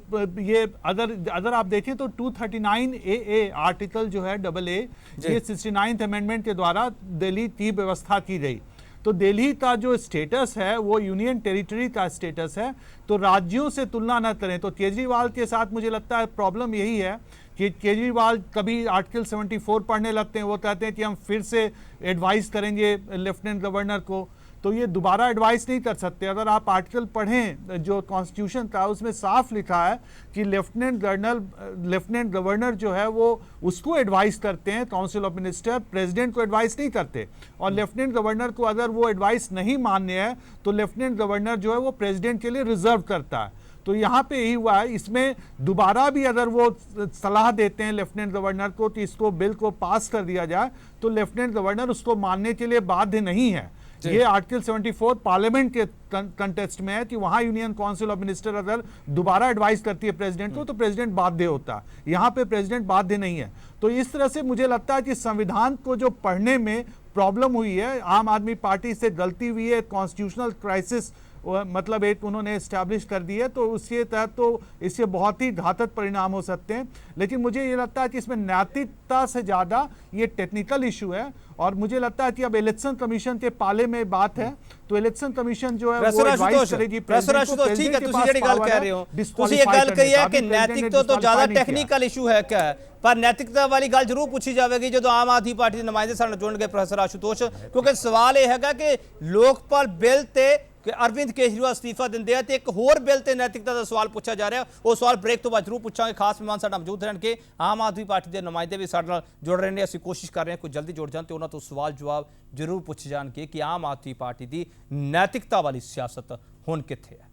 ये अगर आप देखें तो 239 AA आर्टिकल जो है AA, ये 69th अमेंडमेंट के द्वारा दिल्ली की व्यवस्था की गई। तो दिल्ली का जो स्टेटस है वो यूनियन टेरिटरी का स्टेटस है, तो राज्यों से तुलना न करें। तो केजरीवाल के साथ मुझे लगता है प्रॉब्लम यही है कि केजरीवाल कभी आर्टिकल 74 पढ़ने लगते हैं, वो कहते हैं कि हम फिर से एडवाइस करेंगे लेफ्टिनेंट गवर्नर को, तो ये दोबारा एडवाइस नहीं कर सकते। अगर आप आर्टिकल पढ़ें जो कॉन्स्टिट्यूशन का, उसमें साफ लिखा है कि लेफ्टिनेंट गवर्नर जो है वो उसको एडवाइस करते हैं, काउंसिल ऑफ मिनिस्टर, प्रेसिडेंट को एडवाइस नहीं करते। और लेफ्टिनेंट गवर्नर को अगर वो एडवाइस नहीं मान्य है तो लेफ्टिनेंट गवर्नर जो है वो प्रेसिडेंट के लिए रिजर्व करता है। तो यहाँ पे यही हुआ है। इसमें दोबारा भी अगर वो सलाह देते हैं लेफ्टिनेंट गवर्नर को कि इसको बिल को पास कर दिया जाए, तो लेफ्टिनेंट गवर्नर उसको मानने के लिए बाध्य नहीं है। ये आर्टिकल 74 पार्लियामेंट के कंटेक्स्ट में है कि वहां यूनियन काउंसिल ऑफ मिनिस्टर अगर दोबारा एडवाइस करती है प्रेसिडेंट को, तो प्रेसिडेंट बाध्य होता है। यहाँ पे प्रेसिडेंट बाध्य नहीं है। तो इस तरह से मुझे लगता है कि संविधान को जो पढ़ने में प्रॉब्लम हुई है, आम आदमी पार्टी से गलती हुई है, कॉन्स्टिट्यूशनल क्राइसिस मतलब एक उन्होंने इस्टेब्लिश कर दी है, तो उसके तहत तो इससे बहुत ही घातक परिणाम हो सकते हैं। लेकिन मुझे ये लगता है कि इसमें नैतिकता से ज़्यादा ये टेक्निकल इशू है, और मुझे लगता है कि अब इलेक्शन कमीशन के पाले में बात है, तो इलेक्शन कमीशन जो है वो एडवाइस करेगी प्रेसिडेंट को। ठीक है, ਤੁਸੀਂ ਜਿਹੜੀ ਗੱਲ ਕਹਿ ਰਹੇ ਹੋ, ਤੁਸੀਂ ਇਹ ਗੱਲ ਕਹੀ ਹੈ ਕਿ ਨੈਤਿਕ ਤੋਂ ਜ਼ਿਆਦਾ ਟੈਕਨੀਕਲ ਇਸ਼ੂ ਹੈ ਕਿ ਪਰ ਨੈਤਿਕਤਾ ਵਾਲੀ ਗੱਲ ਜ਼ਰੂਰ ਪੁੱਛੀ ਜਾਵੇਗੀ ਜਦੋਂ ਆਮ ਆਦਮੀ ਪਾਰਟੀ ਦੇ ਨੁਮਾਇੰਦੇ ਸਾਡੇ ਨਾਲ ਜੁੜਨਗੇ ਪ੍ਰੋਫੈਸਰ ਆਸ਼ੂਤੋਸ਼, ਕਿਉਂਕਿ ਸਵਾਲ ਇਹ ਹੈਗਾ ਕਿ ਲੋਕਪਾਲ ਬਿੱਲ ਤੇ ਕਿ ਅਰਵਿੰਦ ਕੇਜਰੀਵਾਲ ਅਸਤੀਫਾ ਦਿੰਦੇ ਆ ਤੇ ਇੱਕ ਹੋਰ ਬਿੱਲ ਤੇ ਨੈਤਿਕਤਾ ਦਾ ਸਵਾਲ ਪੁੱਛਿਆ ਜਾ ਰਿਹਾ। ਉਹ ਸਵਾਲ ਬ੍ਰੇਕ ਤੋਂ ਬਾਅਦ ਜ਼ਰੂਰ ਪੁੱਛਾਂਗੇ। ਖਾਸ ਮਹਿਮਾਨ ਸਾਡਾ ਮੌਜੂਦ ਰਹਿਣਗੇ, ਆਮ ਆਦਮੀ ਪਾਰਟੀ ਦੇ ਨੁਮਾਇੰਦੇ ਵੀ ਸਾਡੇ ਨਾਲ ਜੁੜ ਰਹੇ ਨੇ। ਅਸੀਂ ਕੋਸ਼ਿਸ਼ ਕਰ ਰਹੇ ਹਾਂ ਕੋਈ ਜਲਦੀ ਜੁੜ ਜਾਣ ਤੇ ਉਹਨਾਂ ਤੋਂ ਸਵਾਲ ਜਵਾਬ ਜ਼ਰੂਰ ਪੁੱਛੇ ਜਾਣਗੇ ਕਿ ਆਮ ਆਦਮੀ ਪਾਰਟੀ ਦੀ ਨੈਤਿਕਤਾ ਵਾਲੀ ਸਿਆਸਤ ਹੁਣ ਕਿੱਥੇ ਹੈ।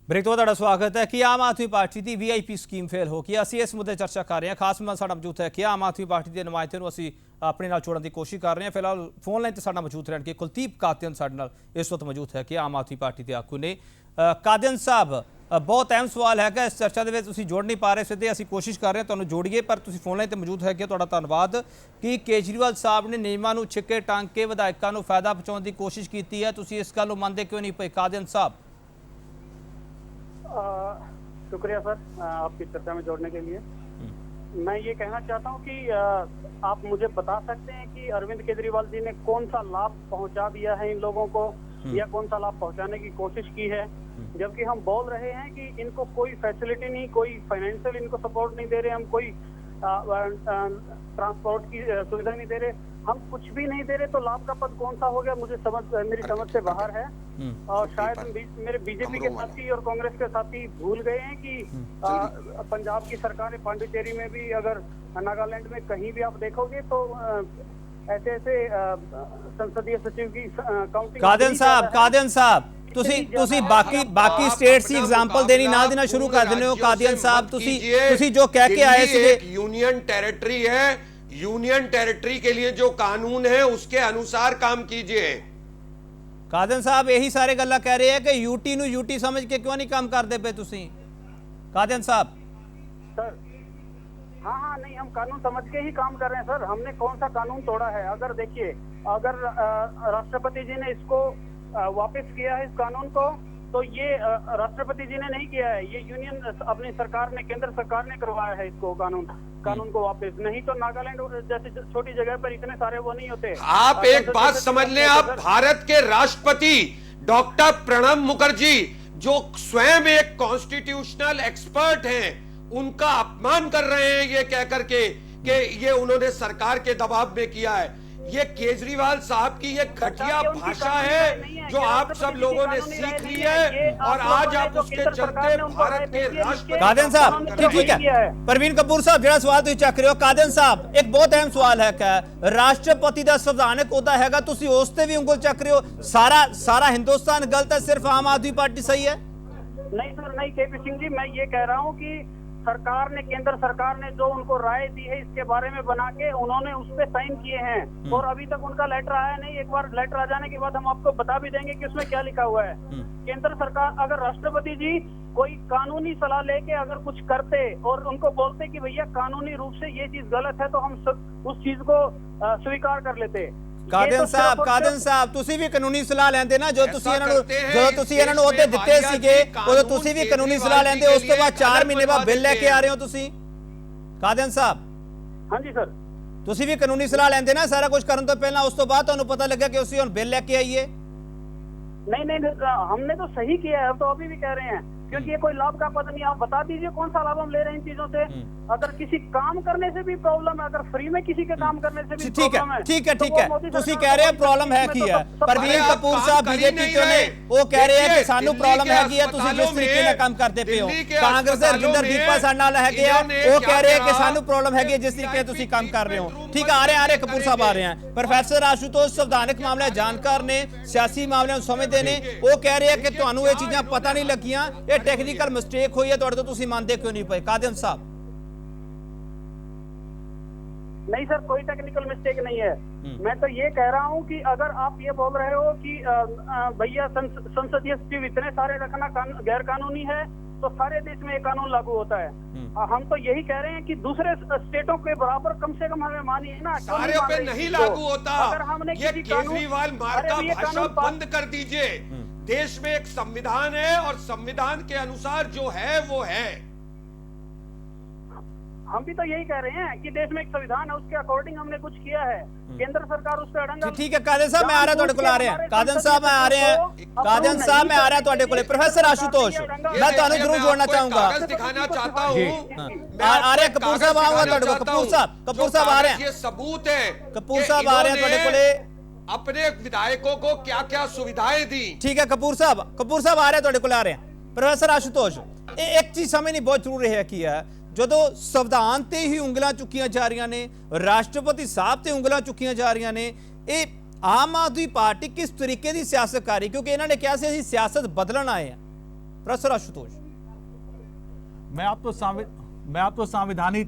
ब्रेक तो ਤੁਹਾਡਾ ਸਵਾਗਤ ਹੈ ਕਿ ਆਮ ਆਦਮੀ ਪਾਰਟੀ ਦੀ ਵੀਆਈਪੀ ਸਕੀਮ ਫੇਲ ਹੋ ਗਈ। ਅਸੀਂ ਇਸ ਮੁੱਦੇ ਚਰਚਾ ਕਰ ਰਹੇ ਹਾਂ। ਖਾਸ ਮਹਿਮਾਨ ਸਾਡਾ ਮੌਜੂਦ ਹੈ ਕਿ ਆਮ ਆਦਮੀ ਪਾਰਟੀ ਦੇ ਨੁਮਾਇੰਦੇ ਨੂੰ ਅਸੀਂ ਆਪਣੇ ਨਾਲ ਜੋੜਨ ਦੀ ਕੋਸ਼ਿਸ਼ ਕਰ ਰਹੇ ਹਾਂ। ਫਿਲਹਾਲ ਫੋਨ ਲਾਈਨ ਤੇ ਸਾਡਾ ਮੌਜੂਦ ਰਹਿਣਗੇ ਕੁਲਦੀਪ ਕਾਦੀਆਨ ਸਾਡੇ ਨਾਲ ਇਸ ਵਕਤ ਮੌਜੂਦ ਹੈ ਕਿ ਆਮ ਆਦਮੀ ਪਾਰਟੀ ਦੇ ਆਗੂ ਨੇ। ਕਾਦੀਆਨ ਸਾਹਿਬ, ਬਹੁਤ ਅਹਿਮ ਸਵਾਲ ਹੈਗਾ ਇਸ ਚਰਚਾ ਦੇ ਵਿੱਚ, ਤੁਸੀਂ ਜੋੜ ਨਹੀਂ ਪਾ ਰਹੇ ਸਿੱਧੇ, ਅਸੀਂ ਕੋਸ਼ਿਸ਼ ਕਰ ਰਹੇ ਹਾਂ ਤੁਹਾਨੂੰ ਜੋੜੀਏ, ਪਰ ਤੁਸੀਂ ਫੋਨ ਲਾਈਨ ਤੇ ਮੌਜੂਦ ਹੈਗੇ, ਤੁਹਾਡਾ ਧੰਨਵਾਦ। ਕਿ ਕੇਜਰੀਵਾਲ ਸਾਹਿਬ ਨੇ ਨਿਯਮਾਂ ਨੂੰ ਛਿੱਕੇ ਟੰਗ ਕੇ ਵਿਧਾਇਕਾਂ ਨੂੰ ਫਾਇਦਾ ਪਹੁੰਚਾਉਣ ਦੀ ਕੋਸ਼ਿਸ਼ ਕੀਤੀ ਹੈ, ਤੁਸੀਂ ਇਸ ਗੱਲ ਨੂੰ ਮੰਨਦੇ ਕਿਉਂ ਨਹੀਂ ਪਏ ਕਾਦੀਆਨ ਸਾਹਿਬ? शुक्रिया सर आपकी चर्चा में जोड़ने के लिए। मैं ये कहना चाहता हूँ कि आप मुझे बता सकते हैं कि अरविंद केजरीवाल जी ने कौन सा लाभ पहुंचा दिया है इन लोगों को, या कौन सा लाभ पहुंचाने की कोशिश की है, जबकि हम बोल रहे हैं कि इनको कोई फैसिलिटी नहीं, कोई फाइनेंशियल इनको सपोर्ट नहीं दे रहे, हम कोई ट्रांसपोर्ट की सुविधा नहीं दे रहे, हम कुछ भी नहीं दे रहे, तो लाभ का पद कौन सा हो गया? मुझे मेरी समझ से बाहर है। और शायद मेरे बीजेपी के साथी और कांग्रेस के साथी भूल गए हैं कि पंजाब की सरकार पांडिचेरी में भी, अगर नागालैंड में कहीं भी आप देखोगे तो ऐसे ऐसे संसदीय सचिव की काउंटिंग। ਕਾਦੀਆਨ ਸਾਹਿਬ ਤੁਸੀਂ ਬਾਕੀ ਸਟੇਟਸ ਦੀ ਐਗਜ਼ਾਮਪਲ ਦੇਣੀ ਨਾਲ ਦੀ ਨਾਲ ਸ਼ੁਰੂ ਕਰ ਦਿੰਦੇ ਹੋ। ਕਾਦੀਆਨ ਸਾਹਿਬ ਤੁਸੀਂ ਜੋ ਕਹਿ ਕੇ ਆਏ ਸੀਗੇ, यूनियन टेरिटरी है, यूनियन टेरिटरी के लिए जो कानून है उसके अनुसार काम कीजिए। ਕਾਦੀਆਨ ਸਾਹਿਬ ਇਹੀ ਸਾਰੇ ਗੱਲਾਂ ਕਹਿ ਰਹੇ ਆ ਕਿ ਯੂਟੀ ਨੂੰ ਯੂਟੀ ਸਮਝ ਕੇ ਕਿਉਂ ਨਹੀਂ ਕੰਮ ਕਰਦੇ ਪਏ ਤੁਸੀਂ? ਕਾਦੀਆਨ ਸਾਹਿਬ सर हाँ नहीं, हम कानून समझ के ही काम कर रहे हैं सर। हमने कौन सा कानून तोड़ा है? अगर देखिए, अगर राष्ट्रपति जी ने इसको वापस किया है इस कानून को, तो ये राष्ट्रपति जी ने नहीं किया है, ये यूनियन अपनी सरकार ने, केंद्र सरकार ने करवाया है इसको कानून को वापस। नहीं तो नागालैंड जैसे छोटी जगह पर इतने सारे वो नहीं होते। आप एक बात समझ लें, आप भारत के राष्ट्रपति डॉक्टर प्रणब मुखर्जी, जो स्वयं एक कॉन्स्टिट्यूशनल एक्सपर्ट हैं, उनका अपमान कर रहे हैं ये कहकर के कि ये उन्होंने सरकार के दबाव में किया है। ये केजरीवाल साहब की ये घटिया भाषा है जो आप सब लोगों ने सीख ली है, और आज आप उसके चलते भारत के राष्ट्रपति। ਕਾਦੀਆਨ ਸਾਹਿਬ ठीक है, परवीन कपूर साहब ਜਿਹੜਾ ਸਵਾਲ ਤੁਸੀਂ ਚੱਕ ਰਹੇ ਹੋ, ਕਾਦੀਆਨ ਸਾਹਿਬ ਇੱਕ ਬਹੁਤ ਅਹਿਮ ਸਵਾਲ ਹੈ ਕਿ ਰਾਸ਼ਟਰਪਤੀ ਦਾ ਸੰਵਿਧਾਨਕ ਅਹੁਦਾ ਹੈਗਾ, ਤੁਸੀਂ ਉਸ ਤੇ ਵੀ ਉਂਗਲ ਚੱਕ ਰਹੇ ਹੋ। ਸਾਰਾ ਹਿੰਦੁਸਤਾਨ ਗਲਤ ਹੈ, ਸਿਰਫ ਆਮ ਆਦਮੀ ਪਾर्टी सही है? नहीं सर नहीं, केपी सिंह जी, मैं ये कह रहा हूँ कि सरकार ने, केंद्र सरकार ने जो उनको राय दी है इसके बारे में बना के उन्होंने उस पे साइन किए हैं, और अभी तक उनका लेटर आया नहीं। एक बार लेटर आ जाने के बाद हम आपको बता भी देंगे कि उसमें क्या लिखा हुआ है। केंद्र सरकार, अगर राष्ट्रपति जी कोई कानूनी सलाह लेके अगर कुछ करते और उनको बोलते कि भैया कानूनी रूप से ये चीज गलत है, तो हम सब उस चीज को स्वीकार कर लेते। ਕਾਦੀਆਨ ਸਾਹਿਬ ਤੁਸੀਂ ਵੀ ਕਾਨੂੰਨੀ ਸਲਾਹ ਲੈਂਦੇ ਨਾ, ਜਦੋਂ ਤੁਸੀਂ ਇਹਨਾਂ ਨੂੰ ਅਹੁਦੇ ਦਿੱਤੇ ਸੀਗੇ ਉਦੋਂ ਤੁਸੀਂ ਵੀ ਕਾਨੂੰਨੀ ਸਲਾਹ ਲੈਂਦੇ, ਉਸ ਤੋਂ ਬਾਅਦ 4 ਮਹੀਨੇ ਬਾਅਦ ਬਿੱਲ ਲੈ ਕੇ ਆ ਰਹੇ ਹੋ ਤੁਸੀਂ। ਕਾਦੀਆਨ ਸਾਹਿਬ ਹਾਂਜੀ ਸਰ, ਤੁਸੀਂ ਵੀ ਕਾਨੂੰਨੀ ਸਲਾਹ ਲੈਂਦੇ ਨਾ ਸਾਰਾ ਕੁਝ ਕਰਨ ਤੋਂ ਪਹਿਲਾਂ, ਉਸ ਤੋਂ ਬਾਅਦ ਤੁਹਾਨੂੰ ਪਤਾ ਲੱਗਾ कि ਅਸੀਂ ਹੁਣ ਬਿੱਲ ਲੈ ਕੇ ਆਈਏ। नहीं हमने तो सही किया है, तो अभी भी कह रहे हैं, क्योंकि ये कोई लाभ का पद नहीं। आप बता दीजिए कौन सा लाभ हम ले रहे हैं इन चीजों से। अगर किसी काम करने से भी प्रॉब्लम है, अगर फ्री में किसी के काम करने से भी प्रॉब्लम है, ठीक है ਤੁਸੀਂ ਕਹਿ ਰਹੇ ਹੋ ਪ੍ਰੋਬਲਮ ਹੈ ਕੀ ਹੈ। परवीन कपूर साहब बीजेपी ਤੋਂ ਨੇ, ਉਹ ਕਹਿ ਰਹੇ ਆ ਕਿ ਸਾਨੂੰ ਪ੍ਰੋਬਲਮ ਹੈਗੀ ਆ, ਤੁਸੀਂ ਜਿਸ ਤਰੀਕੇ ਨਾਲ ਕੰਮ ਕਰਦੇ ਪਏ ਹੋ। ਕਾਂਗਰਸ ਦੇ ਰਜਿੰਦਰ ਦੀਪਾ ਸਾਡੇ ਨਾਲ ਹੈਗੇ ਆ, ਉਹ ਕਹਿ ਰਹੇ ਆ ਕਿ ਸਾਨੂੰ ਪ੍ਰੋਬਲਮ ਹੈਗੀ ਜਿਸ ਤਰੀਕੇ ਨਾਲ ਤੁਸੀਂ ਕੰਮ ਕਰ ਰਹੇ ਹੋ। ਠੀਕ ਆ ਰਹੇ ਕਪੂਰ ਸਾਹਿਬ ਆ ਰਹੇ ਆ। ਪ੍ਰੋਫੈਸਰ ਆਸ਼ੂਤੋਸ਼ ਸੰਵਿਧਾਨਕ ਮਾਮਲੇ ਜਾਣਕਾਰ ਨੇ, ਸਿਆਸੀ ਮਾਮਲਿਆਂ ਨੂੰ ਸਮਝਦੇ ਨੇ, ਉਹ ਕਹਿ ਰਹੇ ਆ ਕਿ ਤੁਹਾਨੂੰ ਇਹ ਚੀਜ਼ਾਂ ਪਤਾ ਨਹੀਂ ਲੱਗੀਆਂ, ਇਹ ਟੈਕਨੀਕਲ ਮਿਸਟੇਕ ਹੋਈ ਹੈ ਤੁਹਾਡੇ ਤੋਂ, ਤੁਸੀਂ ਮੰਨਦੇ ਕਿਉਂ ਨਹੀਂ ਪਏ? ਕਾਦੀਆਨ ਸਾਹਿਬ नहीं सर, कोई टेक्निकल मिस्टेक नहीं है। मैं तो ये कह रहा हूँ कि अगर आप ये बोल रहे हो कि भैया संसदीय सचिव इतने सारे रखना गैर कानूनी है, तो सारे देश में ये कानून लागू होता है। हम तो यही कह रहे हैं कि दूसरे स्टेटों के बराबर कम से कम हमें मानिए ना। सारे पे नहीं लागू होता। अगर हमने ये केजरीवाल मार्का भाषा बंद कर दीजिए। देश में एक संविधान है और संविधान के अनुसार जो है वो है। हम भी तो यही कह रहे हैं कि देश में एक संविधान है, उसके अकॉर्डिंग हमने कुछ किया है। केंद्र सरकार उस पर अड़ंगा। ठीक है कादन साहब, मैं आ रहा ਤੁਹਾਡੇ ਕੋਲ आ रहे हैं। कादन साहब मैं आ रहे हैं। कादन साहब मैं आ रहा ਤੁਹਾਡੇ ਕੋਲ। प्रोफेसर आशुतोष, मैं ਤੁਹਾਨੂੰ जरूर जोड़ना चाहूंगा। कागज दिखाना चाहता हूँ। आ रहे हैं कपूर साहब, आऊंगा ਤੁਹਾਡੇ ਕੋਲ। कपूर साहब आ रहे हैं। ये सबूत है। कपूर साहब आ रहे हैं ਤੁਹਾਡੇ ਕੋਲੇ। अपने विधायकों को क्या क्या सुविधाएं दी। ठीक है कपूर साहब आ रहे हैं ਤੁਹਾਡੇ ਕੋਲ आ रहे हैं। प्रोफेसर आशुतोष, एक चीज समझनी बहुत जरूरी है कि है ਜਦੋਂ ਸੰਵਿਧਾਨ ਤੇ ਹੀ ਉਂਗਲਾਂ ਚੁੱਕੀਆਂ ਜਾ ਰਹੀਆਂ ਨੇ, ਰਾਸ਼ਟਰਪਤੀ ਸਾਹਿਬ ਤੇ ਉਂਗਲਾਂ ਚੁੱਕੀਆਂ ਜਾ ਰਹੀਆਂ ਨੇ, ਇਹ ਆਮ ਆਦਮੀ ਪਾਰਟੀ किस तरीके ਦੀ ਸਿਆਸਤ ਕਰ ਰਹੀ? क्योंकि ਇਹਨਾਂ ਨੇ ਕਿਹਾ ਸੀ ਅਸੀਂ ਸਿਆਸਤ ਬਦਲਣ ਆਏ हैं। प्रोफेसर आशुतोष, मैं आपको संवैधानिक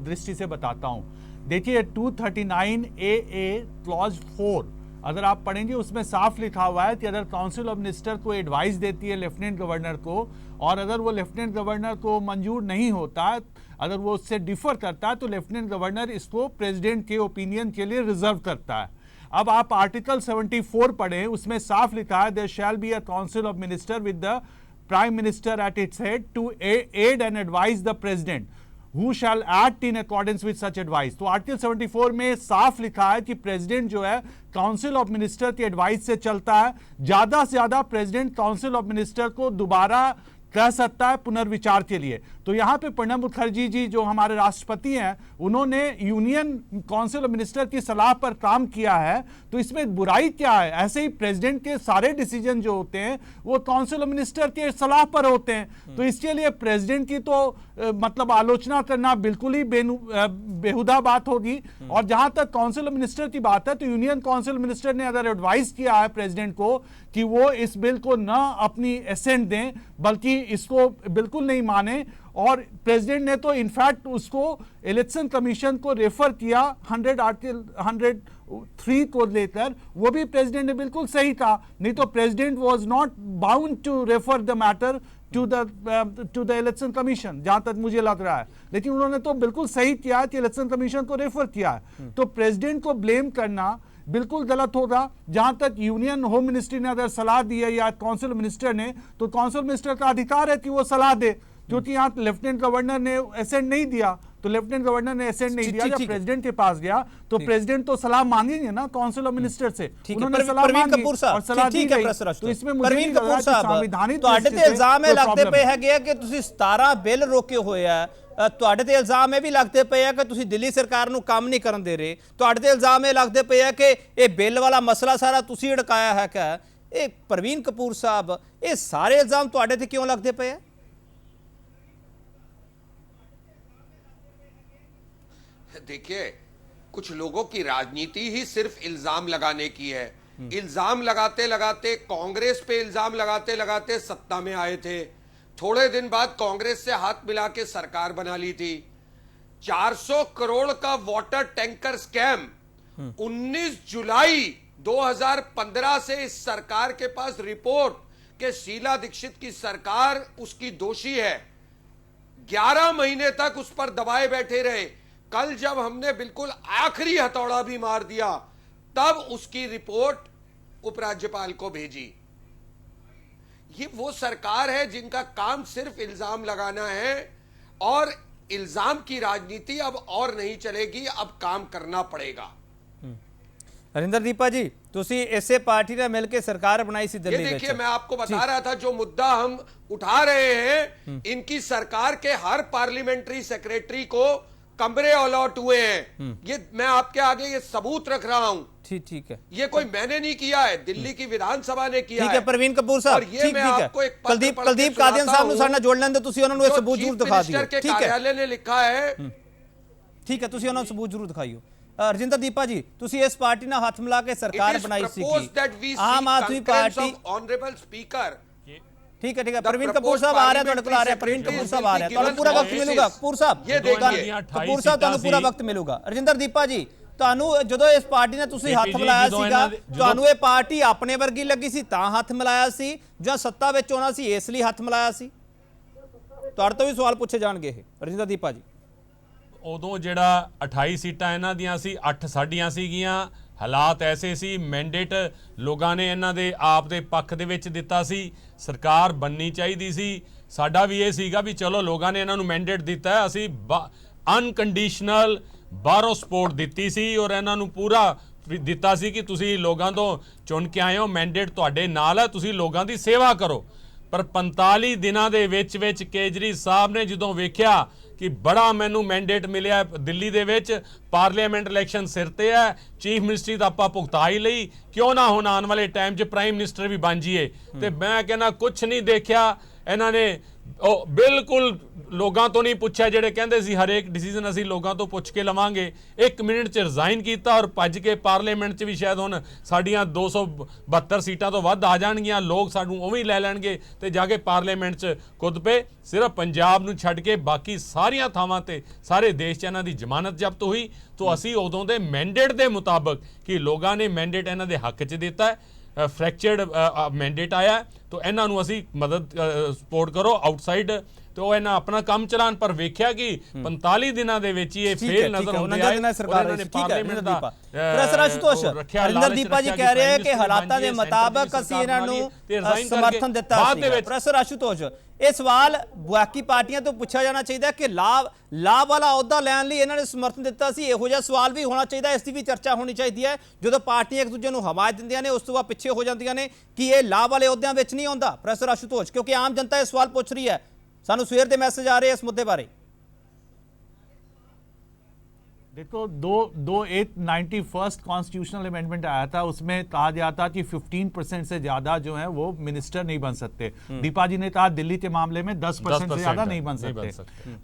दृष्टि से बताता हूं। देखिए 239 AA क्लॉज 4 अगर आप पढ़ेंगे उसमें साफ लिखा हुआ है कि अगर काउंसिल ऑफ मिनिस्टर को एडवाइस देती है लेफ्टिनेंट गवर्नर को, और अगर वो लेफ्टिनेंट गवर्नर को मंजूर नहीं होता, अगर वो उससे डिफर करता है, तो लेफ्टिनेंट गवर्नर इसको प्रेसिडेंट के ओपिनियन के लिए रिजर्व करता है। अब आप आर्टिकल 74 पढ़ें, उसमें साफ लिखा है there shall be a council of minister with the prime minister at its head to aid and advise the president who shall act in accordance with such advice। तो आर्टिकल 74 में साफ लिखा है कि प्रेसिडेंट जो है काउंसिल ऑफ मिनिस्टर की advice से चलता है। ज्यादा से ज्यादा प्रेसिडेंट काउंसिल ऑफ मिनिस्टर को दोबारा कह सकता है पुनर्विचार के लिए। तो यहाँ पे प्रणब मुखर्जी जी जो हमारे राष्ट्रपति हैं, उन्होंने यूनियन काउंसिल ऑफ मिनिस्टर की सलाह पर काम किया है, तो इसमें बुराई क्या है? ऐसे ही प्रेसिडेंट के सारे डिसीजन जो होते हैं वो काउंसिल ऑफ मिनिस्टर के सलाह पर होते हैं। तो इसके लिए प्रेसिडेंट की तो मतलब आलोचना करना बिल्कुल ही बेहुदा बात होगी। और जहां तक काउंसिल ऑफ मिनिस्टर की बात है, तो यूनियन काउंसिल मिनिस्टर ने अगर एडवाइस किया है प्रेसिडेंट को कि वो इस बिल को न अपनी एसेंट दें बल्कि इसको बिल्कुल नहीं माने, और प्रेसिडेंट ने तो इनफैक्ट उसको इलेक्शन कमीशन को रेफर किया 103 को लेकर, वो भी प्रेसिडेंट ने बिल्कुल सही कहा। नहीं तो president was not bound to refer the matter to the election commission, जहां तक मुझे लग रहा है। लेकिन उन्होंने तो बिल्कुल सही किया कि इलेक्शन कमीशन को रेफर किया है। तो प्रेसिडेंट को ब्लेम करना बिल्कुल गलत होगा। जहां तक यूनियन होम मिनिस्ट्री ने अगर सलाह दी है या काउंसिल मिनिस्टर ने, तो काउंसिल मिनिस्टर का अधिकार है कि वो सलाह दे, क्योंकि यहाँ लेफ्टिनेंट गवर्नर ने एसेंट नहीं दिया। तो लेफ्टिनेंट गवर्नर ने एसेंट नहीं दिया, जब प्रेसिडेंट के पास गया तो प्रेसिडेंट तो सलाह मांगेंगे ना काउंसिल ऑफ मिनिस्टर से। उन्होंने सलाह मांगी और सलाह दी गई। तो इसमें मुझे संवैधानिक ਤੁਹਾਡੇ ਤੇ ਇਲਜ਼ਾਮ ਇਹ ਲੱਗਦੇ ਪਏ ਹੈਗੇ ਕਿ ਤੁਸੀਂ 17 ਬਿੱਲ ਰੋਕੇ ਹੋਏ ਆ। ਤੁਹਾਡੇ ਤੇ ਇਲਜ਼ਾਮ ਇਹ ਵੀ ਲੱਗਦੇ ਪਏ ਆ ਕਿ ਤੁਸੀਂ ਦਿੱਲੀ ਸਰਕਾਰ ਨੂੰ ਕੰਮ ਨਹੀਂ ਕਰਨ ਦੇ ਰਹੇ। ਤੁਹਾਡੇ ਤੇ ਇਲਜ਼ਾਮ ਇਹ ਲੱਗਦੇ ਪਏ ਆ ਕਿ ਇਹ ਬਿੱਲ ਵਾਲਾ ਮਸਲਾ ਸਾਰਾ ਤੁਸੀਂ ਅੜਕਾਇਆ ਹੈ। ਕਿ ਇਹ ਪ੍ਰਵੀਨ ਕਪੂਰ ਸਾਹਿਬ, ਇਹ ਸਾਰੇ ਇਲਜ਼ਾਮ ਤੁਹਾਡੇ ਤੇ ਕਿਉਂ ਲੱਗਦੇ ਪਏ ਆ? देखिए, कुछ लोगों की राजनीति ही सिर्फ इल्जाम लगाने की है। इल्जाम लगाते लगाते, कांग्रेस पे इल्जाम लगाते लगाते सत्ता में आए थे। थोड़े दिन बाद कांग्रेस से हाथ मिला के सरकार बना ली थी। 400 करोड़ का वाटर टैंकर स्कैम 19 जुलाई 2015 से इस सरकार के पास रिपोर्ट कि शीला दीक्षित की सरकार उसकी दोषी है। 11 महीने तक उस पर दबाए बैठे रहे। कल जब हमने बिल्कुल आखिरी हथौड़ा भी मार दिया, तब उसकी रिपोर्ट उपराज्यपाल को भेजी। ये वो सरकार है जिनका काम सिर्फ इल्जाम लगाना है, और इल्जाम की राजनीति अब और नहीं चलेगी, अब काम करना पड़ेगा। हरिंदर दीपा जी, तुसी ऐसे पार्टी ने मिलकर सरकार बनाई सी दिल्ली में। देखिए, मैं आपको बता रहा था, जो मुद्दा हम उठा रहे हैं, इनकी सरकार के हर पार्लियामेंट्री सेक्रेटरी को कमरे अलॉट हुए हैं। ये मैं आपके आगे ये सबूत रख रहा हूं। ठीक है, ये कोई मैंने नहीं किया है, दिल्ली की विधानसभा ने किया है। ठीक है प्रवीण कपूर साहब, ठीक है। कुलदीप कादियान साहब ਨੂੰ ਸਾਡਾ ਜੋੜ ਲੈਣ ਦਿਓ, ਤੁਸੀਂ ਉਹਨਾਂ ਨੂੰ ਇਹ ਸਬੂਤ ਜ਼ਰੂਰ ਦਿਖਾ ਦਿਓ। ठीक है, कार्यालय ने लिखा है। ठीक है, ਤੁਸੀਂ ਉਹਨਾਂ ਨੂੰ ਸਬੂਤ ਜ਼ਰੂਰ ਦਿਖਾਈਓ। ਰਜਿੰਦਰ ਦੀਪਾ ਜੀ, ਤੁਸੀਂ ਇਸ ਪਾਰਟੀ ਨਾਲ ਹੱਥ ਮਿਲਾ ਕੇ ਸਰਕਾਰ ਬਣਾਈ ਸੀ। Aam Aadmi party, honourable speaker, ठीक है प्रवीण कपूर साहब आ रहे हैं, तुहाडे कोल आ रहे हैं प्रवीण कपूर साहब आ रहे हैं, तुहानू पूरा वक्त मिलूगा कपूर साहब, कपूर साहब तुहानू पूरा वक्त मिलूगा। रजिंदर दीपा जी, ਤੁਹਾਨੂੰ ਜਦੋਂ ਇਸ ਪਾਰਟੀ ਨੇ ਤੁਸੀਂ ਹੱਥ ਮਿਲਾਇਆ ਸੀਗਾ, ਤੁਹਾਨੂੰ ਇਹ ਪਾਰਟੀ ਆਪਣੇ ਵਰਗੀ ਲੱਗੀ ਸੀ ਤਾਂ ਹੱਥ ਮਿਲਾਇਆ ਸੀ, ਜਾਂ ਸੱਤਾ ਵਿੱਚ ਆਉਣਾ ਸੀ ਇਸ ਲਈ ਹੱਥ ਮਿਲਾਇਆ ਸੀ? ਤੁਹਾਡੇ ਤੋਂ ਵੀ ਸਵਾਲ ਪੁੱਛੇ ਜਾਣਗੇ ਇਹ, ਰਜਿੰਦਰ ਦੀਪਾ ਜੀ। ਉਦੋਂ ਜਿਹੜਾ 28 ਸੀਟਾਂ ਇਹਨਾਂ ਦੀਆਂ ਸੀ, 8 ਸਾਡੀਆਂ ਸੀਗੀਆਂ। ਹਾਲਾਤ ਐਸੇ ਸੀ, ਮੈਂਡੇਟ ਲੋਕਾਂ ਨੇ ਇਹਨਾਂ ਦੇ ਆਪ ਦੇ ਪੱਖ ਦੇ ਵਿੱਚ ਦਿੱਤਾ ਸੀ, ਸਰਕਾਰ ਬਣਨੀ ਚਾਹੀਦੀ ਸੀ। ਸਾਡਾ ਵੀ ਇਹ ਸੀਗਾ ਵੀ ਚਲੋ ਲੋਕਾਂ ਨੇ ਇਹਨਾਂ ਨੂੰ ਮੈਂਡੇਟ ਦਿੱਤਾ, ਅਸੀਂ ਅਨਕੰਡੀਸ਼ਨਲ ਬਾਹਰੋਂ ਸਪੋਰਟ ਦਿੱਤੀ ਸੀ ਔਰ ਇਹਨਾਂ ਨੂੰ ਪੂਰਾ ਦਿੱਤਾ ਸੀ ਕਿ ਤੁਸੀਂ ਲੋਕਾਂ ਤੋਂ ਚੁਣ ਕੇ ਆਏ ਹੋ, ਮੈਂਡੇਟ ਤੁਹਾਡੇ ਨਾਲ ਹੈ, ਤੁਸੀਂ ਲੋਕਾਂ ਦੀ ਸੇਵਾ ਕਰੋ। ਪਰ 45 ਦਿਨਾਂ ਦੇ ਵਿੱਚ ਕੇਜਰੀ ਸਾਹਿਬ ਨੇ ਜਦੋਂ ਵੇਖਿਆ ਕਿ ਬੜਾ ਮੈਨੂੰ ਮੈਂਡੇਟ ਮਿਲਿਆ ਦਿੱਲੀ ਦੇ ਵਿੱਚ, ਪਾਰਲੀਮੈਂਟ ਇਲੈਕਸ਼ਨ ਸਿਰ ਤੇ ਹੈ, ਚੀਫ ਮਿਨਿਸਟਰੀ ਤਾਂ ਆਪਾਂ ਭੁਗਤਾ ਹੀ ਲਈ, ਕਿਉਂ ਨਾ ਹੁਣ ਆਉਣ ਵਾਲੇ ਟਾਈਮ 'ਚ ਪ੍ਰਾਈਮ ਮਿਨਿਸਟਰ ਵੀ ਬਣ ਜਾਈਏ। ਤੇ ਮੈਂ ਕਹਿੰਦਾ ਕੁਛ ਨਹੀਂ ਦੇਖਿਆ ਇਹਨਾਂ ਨੇ, ਉਹ ਬਿਲਕੁਲ ਲੋਕਾਂ ਤੋਂ ਨਹੀਂ ਪੁੱਛਿਆ, ਜਿਹੜੇ ਕਹਿੰਦੇ ਸੀ ਹਰੇਕ ਡਿਸੀਜਨ ਅਸੀਂ ਲੋਕਾਂ ਤੋਂ ਪੁੱਛ ਕੇ ਲਵਾਂਗੇ। 1 ਮਿੰਟ 'ਚ ਰਿਜ਼ਾਈਨ ਕੀਤਾ ਔਰ ਭੱਜ ਕੇ ਪਾਰਲੀਮੈਂਟ 'ਚ ਵੀ ਸ਼ਾਇਦ ਹੁਣ ਸਾਡੀਆਂ 272 ਸੀਟਾਂ ਤੋਂ ਵੱਧ ਆ ਜਾਣਗੀਆਂ, ਲੋਕ ਸਾਨੂੰ ਉਵੇਂ ਹੀ ਲੈ ਲੈਣਗੇ ਤੇ ਜਾ ਕੇ ਪਾਰਲੀਮੈਂਟ 'ਚ ਕੁੱਦ ਪਏ। ਸਿਰਫ ਪੰਜਾਬ ਨੂੰ ਛੱਡ ਕੇ ਬਾਕੀ ਸਾਰੀਆਂ ਥਾਵਾਂ ਤੇ ਸਾਰੇ ਦੇਸ਼ 'ਚ ਇਹਨਾਂ ਦੀ ਜ਼ਮਾਨਤ ਜ਼ਬਤ ਹੋਈ। तो ਅਸੀਂ ਉਦੋਂ ਦੇ ਮੈਂਡੇਟ ਦੇ ਮੁਤਾਬਕ ਕਿ ਲੋਕਾਂ ਨੇ ਮੈਂਡੇਟ ਇਹਨਾਂ ਦੇ ਹੱਕ 'ਚ ਦਿੱਤਾ ਹੈ, फ्रैक्चर्ड मैंडेट आया, तो इन्हों असी मदद सपोर्ट करो आउटसाइड, तो इन्हें अपना काम चलान, पर वेख्या कि 45 दिनों के विच ये फेल नजर आउंदे आए। प्रोफेसर आशुतोष, हरिंदर दीपा जी कह रहे हैं कि हालातां दे मुताबिक असीं इन्हां नूं समर्थन दिता सी। प्रोफेसर आशुतोष, ये सवाल बाकी पार्टियां तो पूछा जाना चाहिए कि लाभ वाला अहुदा लैन लई इन्हां ने समर्थन दिता सी, इहो जिहा सवाल भी होना चाहिए, इसकी भी चर्चा होनी चाहिए है। जो पार्टियां एक दूजे नूं हमायत दिंदियां ने उस तो बाद पिछे हो जांदियां ने कि ये लाभ वाले अहुदियां विच नहीं आउंदा। प्रोफेसर आशुतोष, क्योंकि आम जनता ये सवाल पूछ रही है, सानू सवेर दे मैसेज आ रहे हैं इस मुद्दे बारे। देखो, 91st कॉन्स्टिट्यूशनल अमेंडमेंट आया था, उसमें कहा गया था कि 15% से ज्यादा जो है वो मिनिस्टर नहीं बन सकते। दीपा जी ने कहा दिल्ली के मामले में 10% से ज्यादा नहीं बन सकते।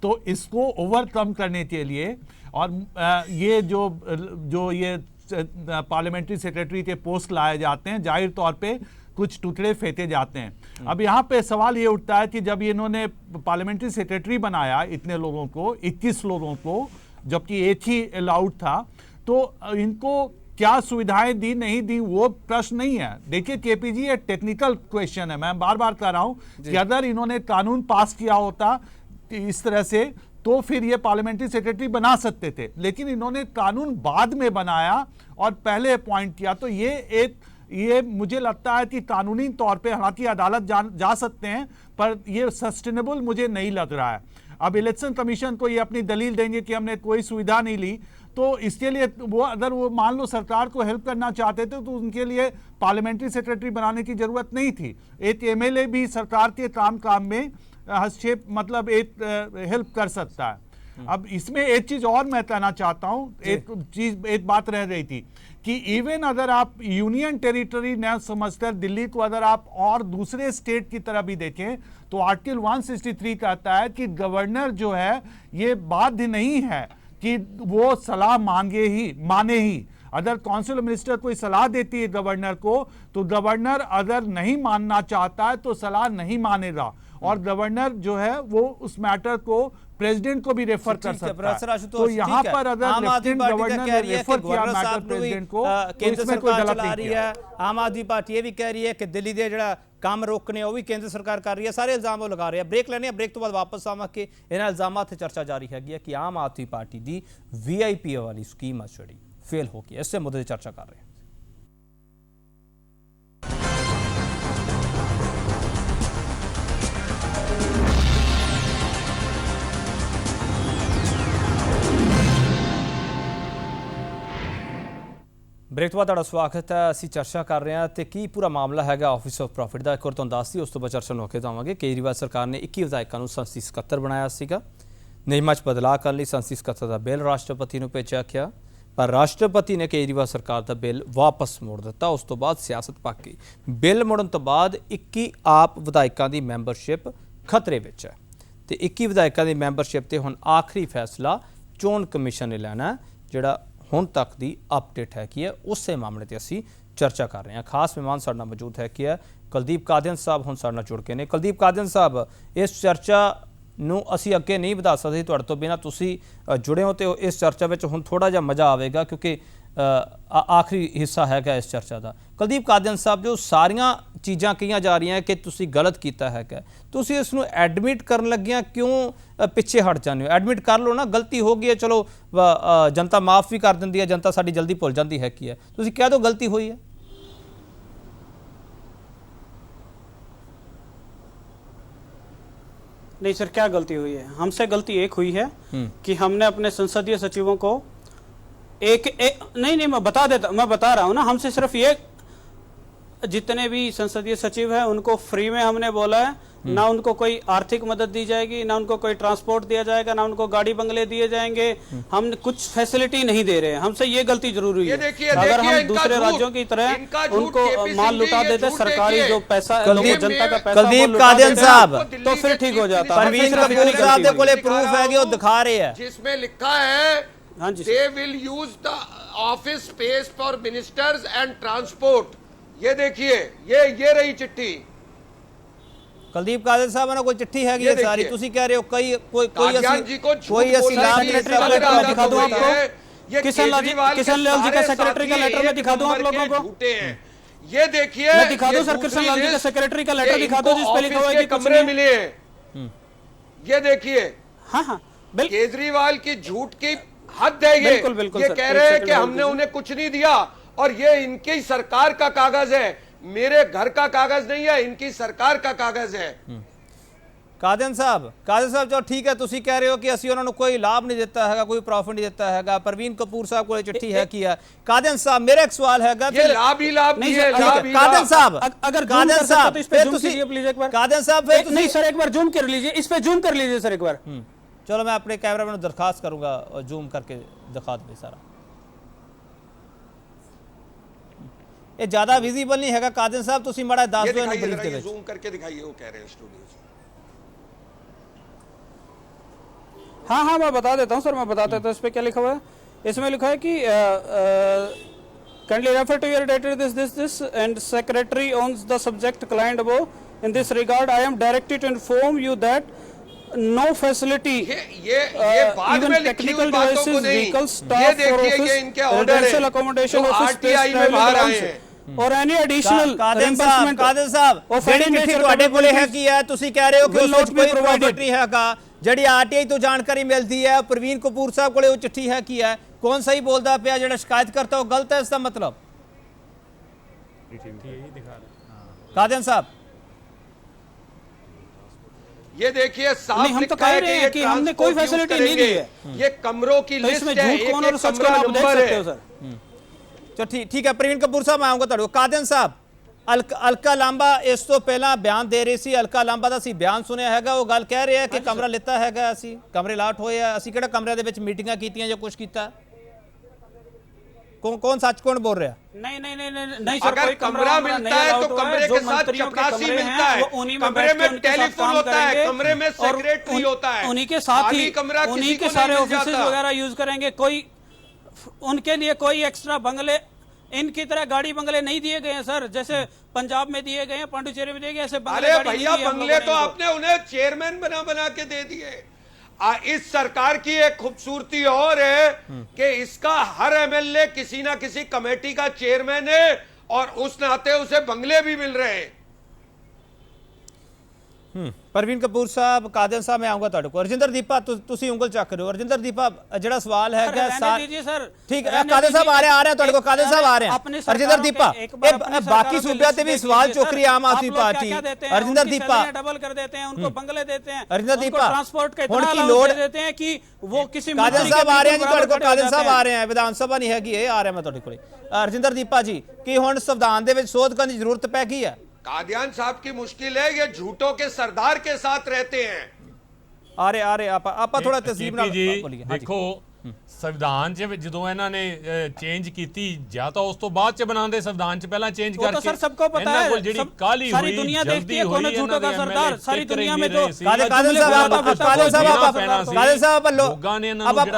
तो इसको ओवरकम करने के लिए और ये जो ये पार्लियामेंट्री सेक्रेटरी के पोस्ट लाए जाते हैं, जाहिर तौर पे कुछ टुकड़े फेंके जाते हैं। अब यहाँ पे सवाल ये उठता है कि जब इन्होंने पार्लियामेंट्री सेक्रेटरी बनाया इतने लोगों को, 21 लोगों को, जबकि एक ही अलाउड था, तो इनको क्या सुविधाएं दी नहीं दी वो प्रश्न नहीं है। देखिए केपीजी, एक टेक्निकल क्वेश्चन है, मैं बार बार कह रहा हूं कि अगर इन्होंने कानून पास किया होता इस तरह से तो फिर ये पार्लियामेंट्री सेक्रेटरी बना सकते थे, लेकिन इन्होंने कानून बाद में बनाया और पहले अपॉइंट किया। तो ये मुझे लगता है कि कानूनी तौर पे हालांकि अदालत जा सकते हैं, पर ये सस्टेनेबल मुझे नहीं लग रहा है। अब इलेक्शन कमीशन को ये अपनी दलील देंगे कि हमने कोई सुविधा नहीं ली, तो इसके लिए वो अगर वो मान लो सरकार को हेल्प करना चाहते थे तो उनके लिए पार्लियामेंट्री सेक्रेटरी बनाने की जरूरत नहीं थी। एक एमएलए भी सरकार के काम में हस्तक्षेप मतलब एक हेल्प कर सकता है। अब इसमें एक चीज और मैं कहना चाहता हूं, एक बात रह रही थी कि इवन अगर आप यूनियन टेरिटरी न समझकर दिल्ली को अगर आप और दूसरे स्टेट की तरह भी देखें, तो आर्टिकल 163 कहता है कि गवर्नर जो है ये बाध्य नहीं है कि वो सलाह माने ही। अगर काउंसिल मिनिस्टर कोई सलाह देती है गवर्नर को, तो गवर्नर अगर नहीं मानना चाहता है तो सलाह नहीं मानेगा, और गवर्नर जो है वो उस मैटर को प्रेसिडेंट को भी रेफर कर सकता है। तो यहाँ पर अगर लेफ्टिनेंट गवर्नर ने रेफर किया मैटर प्रेसिडेंट को, केंद्र सरकार चला रही है, आम आदमी पार्टी ये भी कह रही है कि दिल्ली के जो काम रोकने वो भी केंद्र सरकार कर रही है, सारे इल्जाम वो लगा रहे हैं। ब्रेक लेने, ब्रेक तो बाद वापस आवांगे, इन्हां इल्जामां ते चर्चा जारी है कि आम आदमी पार्टी की VIP वाली स्कीम जी फेल हो गई, इससे मुद्दे की चर्चा कर रहे हैं। ब्रेक तो बाद तुहाडा स्वागत है। असीं चर्चा कर रहे हैं तो की पूरा मामला है ऑफिस ऑफ प्रॉफिट का, एक और तुहानूं दस दी, उस तो बाद चर्चा होके जावांगे। केजरीवाल सरकार ने 21 विधायकों संसदी सकत्तर बनाया सीगा, नियमां 'च बदलाव करने लई संसदी सकत्तर का बिल राष्ट्रपति नूं भेजिया गया, पर राष्ट्रपति ने केजरीवाल सरकार का बिल वापस मोड़ दिता। उस तो बाद सियासत पक गई। बिल मुड़न तो बाद 21 आप विधायकों की मैंबरशिप खतरे विच है, तो 21 विधायकों की मैंबरशिप ते हुण आखिरी फैसला चोण कमीशन ने लेना, जिहड़ा ਹੁਣ तक की अपडेट है कि उस मामले पर असी चर्चा कर रहे हैं। खास मेहमान साडे नाल मौजूद है कि ਕੁਲਦੀਪ ਕਾਦੀਆਨ ਸਾਹਿਬ ਹੁਣ ਸਾਡੇ ਨਾਲ ਜੁੜ ਕੇ ਨੇ। ਕੁਲਦੀਪ ਕਾਦੀਆਨ ਸਾਹਿਬ, ਇਸ ਚਰਚਾ ਨੂੰ ਅਸੀਂ ਅੱਗੇ ਨਹੀਂ ਵਧਾ ਸਕਦੇ ਤੁਹਾਡੇ ਤੋਂ ਬਿਨਾਂ, ਤੁਸੀਂ ਜੁੜੇ ਹੋ ਤੇ ਇਸ ਚਰਚਾ ਵਿੱਚ ਹੁਣ ਥੋੜਾ ਜਿਹਾ ਮਜ਼ਾ ਆਵੇਗਾ ਕਿਉਂਕਿ ਆਖਰੀ ਹਿੱਸਾ ਹੈਗਾ ਇਸ ਚਰਚਾ ਦਾ। ਕੁਲਦੀਪ ਕਾਦੀਆਨ ਸਾਹਿਬ, ਜੋ ਸਾਰੀਆਂ ਚੀਜ਼ਾਂ ਕਹੀਆਂ ਜਾ ਰਹੀਆਂ ਕਿ ਤੁਸੀਂ ਗਲਤ ਕੀਤਾ ਹੈਗਾ, ਤੁਸੀਂ ਇਸ ਨੂੰ ਐਡਮਿਟ ਕਰਨ ਲੱਗਿਆਂ ਕਿਉਂ ਪਿੱਛੇ ਹਟ ਜਾਂਦੇ ਹੋ? ਐਡਮਿਟ ਕਰ ਲਓ ਨਾ, ਗਲਤੀ ਹੋ ਗਈ ਹੈ, ਚਲੋ ਜਨਤਾ ਮਾਫ ਵੀ ਕਰ ਦਿੰਦੀ ਹੈ, ਜਨਤਾ ਸਾਡੀ ਜਲਦੀ ਭੁੱਲ ਜਾਂਦੀ ਹੈ ਕੀ ਹੈ, ਤੁਸੀਂ ਕਹਿ ਦਿਓ ਗਲਤੀ ਹੋਈ है। नहीं सर, क्या गलती हुई है? हमसे गलती एक हुई है कि हमने अपने संसदीय सचिवों को नहीं मैं बता रहा हूं ना, हमसे सिर्फ ये जितने भी संसदीय सचिव हैं उनको फ्री में हमने बोला है, ना उनको कोई आर्थिक मदद दी जाएगी, ना उनको कोई ट्रांसपोर्ट दिया जाएगा, ना उनको गाड़ी बंगले दिए जाएंगे, हम कुछ फैसिलिटी नहीं दे रहे हैं। हमसे ये गलती जरूर हुई है। अगर हम दूसरे राज्यों की तरह उनको माल लुटा देते, सरकारी जो पैसा जनता का पैसा कुलदीप कादियान साहब, तो फिर ठीक हो जाता। परवीन कपूर साहब दे कोले प्रूफ है कि वो दिखा रहे हैं, जिसमें लिखा है हाँ जी, they will use the office space for ministers and transport। ये देखिए, ये रही चिट्ठी। कुलदीप कादियान साहब ने कोई चिट्ठी है ये सारी, तुसी कह रहे हो कोई कादियान जी को कोई ऐसी लाभ सेक्रेटरी का लेटर मैं दिखा दूं आपको, किशन लाल जी का सेक्रेटरी का लेटर मैं दिखा दूं आप लोगों को। झूठे हैं, ये देखिए, मैं दिखा दूं सर, किशन लाल जी का सेक्रेटरी का लेटर दिखा दूं जिस पे लिखा हुआ है कि कमरे मिले हैं। ये देखिए, हाँ हाँ बिल्कुल, केजरीवाल की झूठ की हद है। ये बिल्कुल ये सर, कह रहे हैं कि हमने उन्हें कुछ नहीं दिया और ये इनकी सरकार का कागज है, मेरे घर का कागज नहीं है, इनकी सरकार का कागज है। कादियान साहब जो ठीक है, तुसी कह रहे हो कि ਅਸੀਂ ਉਹਨਾਂ ਨੂੰ ਕੋਈ ਲਾਭ ਨਹੀਂ ਦਿੱਤਾ ਹੈਗਾ, ਕੋਈ ਪ੍ਰੋਫਿਟ ਨਹੀਂ ਦਿੱਤਾ ਹੈਗਾ, परवीन कपूर साहब ਕੋਲੇ चिट्ठी है की है। कादियान साहब, मेरा एक सवाल हैगा, ये लाभ ही लाभ नहीं है। कादियान साहब, अगर कादियान साहब तो इस पे जूम कीजिए प्लीज एक बार। कादियान साहब फिर नहीं सर, एक बार जूम कर लीजिए, इस पे जूम कर लीजिए सर एक बार। चलो मैं अपने कैमरामैन को दरखास्त करूंगा और जूम करके दिखा दे सारा। ये ज्यादा विजिबल नहीं हैगा कादियान साहब, तुसी माड़ा दस दो in brief they which zoom करके दिखाइए, वो कह रहे हैं स्टूडियो से। हाँ हाँ मैं बता देता हूँ सर, मैं बता देता हूँ इस पे क्या लिखा हुआ है। इसमें लिखा है कि kindly refer to your data this and secretary owns the subject client above. In this regard I am directed to inform you that no facility ये बाद even में लिखी technical हुई बातों को devices, नहीं, vehicles, ये staff for देखिए, office, ये इनके ऑर्डर residential है accommodation, जो office space, RTI में बाहर आए हैं। और any additional कादियान reimbursement साहब of ਜਿਹੜੀ any चिट्ठी nature ਤੁਹਾਡੇ ਕੋਲੇ ਹੈ capabilities ਕੀ ਹੈ, ਤੁਸੀਂ ਕਹਿ ਰਹੇ ਹੋ ਕਿ will ਉਸ not ਵਿੱਚ be ਕੋਈ provided। ਪ੍ਰੋਫਿਟ ਨਹੀਂ ਹੈਗਾ, ਜਿਹੜੀ ਆਰਟੀਆਈ ਤੋਂ ਜਾਣਕਾਰੀ ਮਿਲਦੀ ਹੈ, परवीन कपूर साहब ਕੋਲੇ ਉਹ चिट्ठी है ਕੀ है, कौन सही बोलता पिया, ਜਿਹੜਾ शिकायत करता वो गलत है, इसका मतलब? कादियान साहब, ये देखिए साफ नहीं, हम तो लिखा कह है रहे हैं कि हमने कोई ट्रांसपोर्ट यूज फैसिलिटी नहीं दी है। करेंगे। ये कमरों की तो लिस्ट इसमें है, झूठ कौन एक और सच कौन कमरा आप देख नंबर सकते हो है। सर। तो ठीक है, परवीन कपूर साहब मैं आऊँगा ਤੁਹਾਡੇ ਕੋਲ। कादियान साहब, अलका लांबा इस तो पहला बयान दे रही सी, अलका लांबा ਦਾ ਅਸੀਂ ਬਿਆਨ ਸੁਣਿਆ ਹੈਗਾ, ਉਹ ਗੱਲ ਕਹਿ ਰਿਹਾ ਕਿ ਕਮਰਾ ਲਿੱਤਾ ਹੈਗਾ, ਅਸੀਂ ਕਮਰੇ ਲਾਟ ਹੋਏ ਆ, ਅਸੀਂ ਕਿਹੜਾ ਕਮਰਿਆਂ ਦੇ ਵਿੱਚ ਮੀਟਿੰਗਾਂ ਕੀਤੀਆਂ ਜਾਂ ਕੁਝ ਕੀਤਾ? कौन सच कौन बोल रहा? नहीं सर, अगर कोई कमरा मिलता है तो कमरे के साथ चपरासी मिलता है, कमरे में टेलीफोन होता है, कमरे में सेक्रेटरी होता है, उन्हीं के साथ ही कमरा उन्हीं के सारे ऑफिसेज वगैरह यूज करेंगे। कोई उनके लिए कोई एक्स्ट्रा बंगले इनकी तरह गाड़ी बंगले नहीं दिए गए हैं सर, जैसे पंजाब में दिए गए हैं, पांडुचेरी में दिए गए, ऐसे बंगले अरे भैया बंगले तो आपने उन्हें चेयरमैन बना बना के दे दिए। इस सरकार की एक खूबसूरती और है कि इसका हर एमएलए किसी ना किसी कमेटी का चेयरमैन है और उस नाते उसे बंगले भी मिल रहे हैं। परवीन कपूर साहब, कादियान साहब मैं आऊंगा ਤੁਹਾਡੇ ਕੋਲ। रजिंदर दीपा ਤੁਸੀਂ ਉਂਗਲ ਚੱਕ ਰਹੇ ਹੋ। रजिंदर दीपा ਜਿਹੜਾ ਸਵਾਲ ਹੈਗਾ सर, ठीक है, कादियान साहब आ रहे हैं ਤੁਹਾਡੇ ਕੋਲ, कादियान साहब आ रहे हैं। रजिंदर दीपा, बाकी सूबे पे भी सवाल चुक रही है आम आदमी पार्टी। रजिंदर दीपा डबल कर देते हैं, उनको बंगले देते हैं, रजिंदर दीपा ट्रांसपोर्ट का ਹੁਣ इतना की लोड़ देते हैं कि वो किसी कादियान साहब आ रहे हैं जी ਤੁਹਾਡੇ ਕੋਲ, कादियान साहब आ रहे हैं, विधान सभा नहीं हैगी, ਇਹ ਆ ਰਿਹਾ ਮੈਂ ਤੁਹਾਡੇ ਕੋਲੇ। रजिंदर दीपा जी, कि ਹੁਣ संविधान ਦੇ ਵਿੱਚ ਸੋਧ ਕਰਨ ਦੀ ਜ਼ਰੂਰਤ ਪੈ ਗਈ ਹੈ? कादियान साहब की मुश्किल है, ये झूठों के सरदार के साथ रहते हैं। आ रहे आप थोड़ा तहजीब जी बोलिए। देखो, ਸੰਵਿਧਾਨ 'ਚ ਜਦੋਂ ਇਹਨਾਂ ਨੇ ਚੇਂਜ ਕੀਤੀ ਜਾਂ ਤਾਂ ਉਸ ਤੋਂ ਬਾਅਦ 'ਚ ਬਣਾਉਂਦੇ ਸੰਵਿधान 'ਚ ਪਹਿਲਾਂ ਚੇंज वो तो ਕਰਕੇ सर सबको पता ਇਹਨਾਂ है ਕੋਲ ਜਿਹੜੀ ਕਾਲੀ सारी ਹੋਈ दुनिया देखती ਜਲਦੀ है कौन है ਹੋਈ झूठों का सरदार सारी दुनिया में तो काले साहब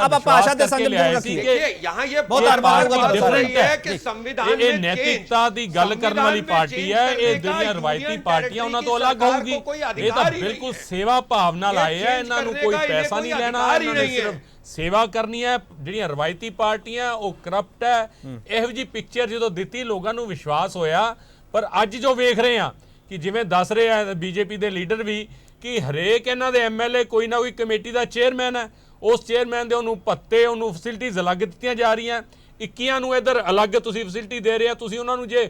अब भाषा के संग देखिए यहाँ ये बहुत रही है कि संविधान ਇਹ ਨੈਤਿਕਤਾ ਦੀ ਗੱਲ ਕਰਨ ਵਾਲੀ ਪਾਰਟੀ ਹੈ ਇਹ ਜਿਹੜੀਆਂ ਰਵਾਇਤੀ ਪਾਰਟੀਆਂ ਉਹਨਾਂ ਤੋਂ ਅਲੱਗ ਹੋਊਗੀ ਇਹ ਤਾਂ ਬਿਲਕੁਲ ਸੇਵਾ ਭਾਵ ਨਾਲ ਆਏ ਆ ਇਹਨਾਂ ਨੂੰ ਕੋਈ ਪੈਸਾ ਨਹੀਂ ਲੈਣਾ ਇਹਨਾਂ ਨੇ ਸਿਰਫ ਸੇਵਾ ਕਰਨੀ ਹੈ ਜਿਹੜੀਆਂ ਰਵਾਇਤੀ ਪਾਰਟੀਆਂ ਉਹ ਕਰਪਟ ਹੈ ਇਹੋ ਜੀ ਪਿਕਚਰ ਜਦੋਂ ਦਿੱਤੀ ਲੋਕਾਂ ਨੂੰ ਵਿਸ਼ਵਾਸ ਹੋਇਆ ਪਰ ਅੱਜ ਜੋ ਵੇਖ ਰਹੇ ਆ ਕਿ ਜਿਵੇਂ ਦੱਸ ਰਹੇ ਆ ਬੀਜੇਪੀ ਦੇ ਲੀਡਰ ਵੀ ਕਿ ਹਰੇਕ ਇਹਨਾਂ ਦੇ ਐਮਐਲਏ ਕੋਈ ਨਾ ਕੋਈ ਕਮੇਟੀ ਦਾ ਚੇਅਰਮੈਨ ਹੈ ਉਸ ਚੇਅਰਮੈਨ ਦੇ ਉਹਨੂੰ ਭੱਤੇ ਉਹਨੂੰ ਫੈਸਿਲਿਟੀਜ਼ ਅਲੱਗ ਦਿੱਤੀਆਂ ਜਾ ਰਹੀਆਂ 21 ਨੂੰ ਇਧਰ ਅਲੱਗ ਤੁਸੀਂ ਫੈਸਿਲਿਟੀ ਦੇ ਰਹੇ ਆ ਤੁਸੀਂ ਉਹਨਾਂ ਨੂੰ ਜੇ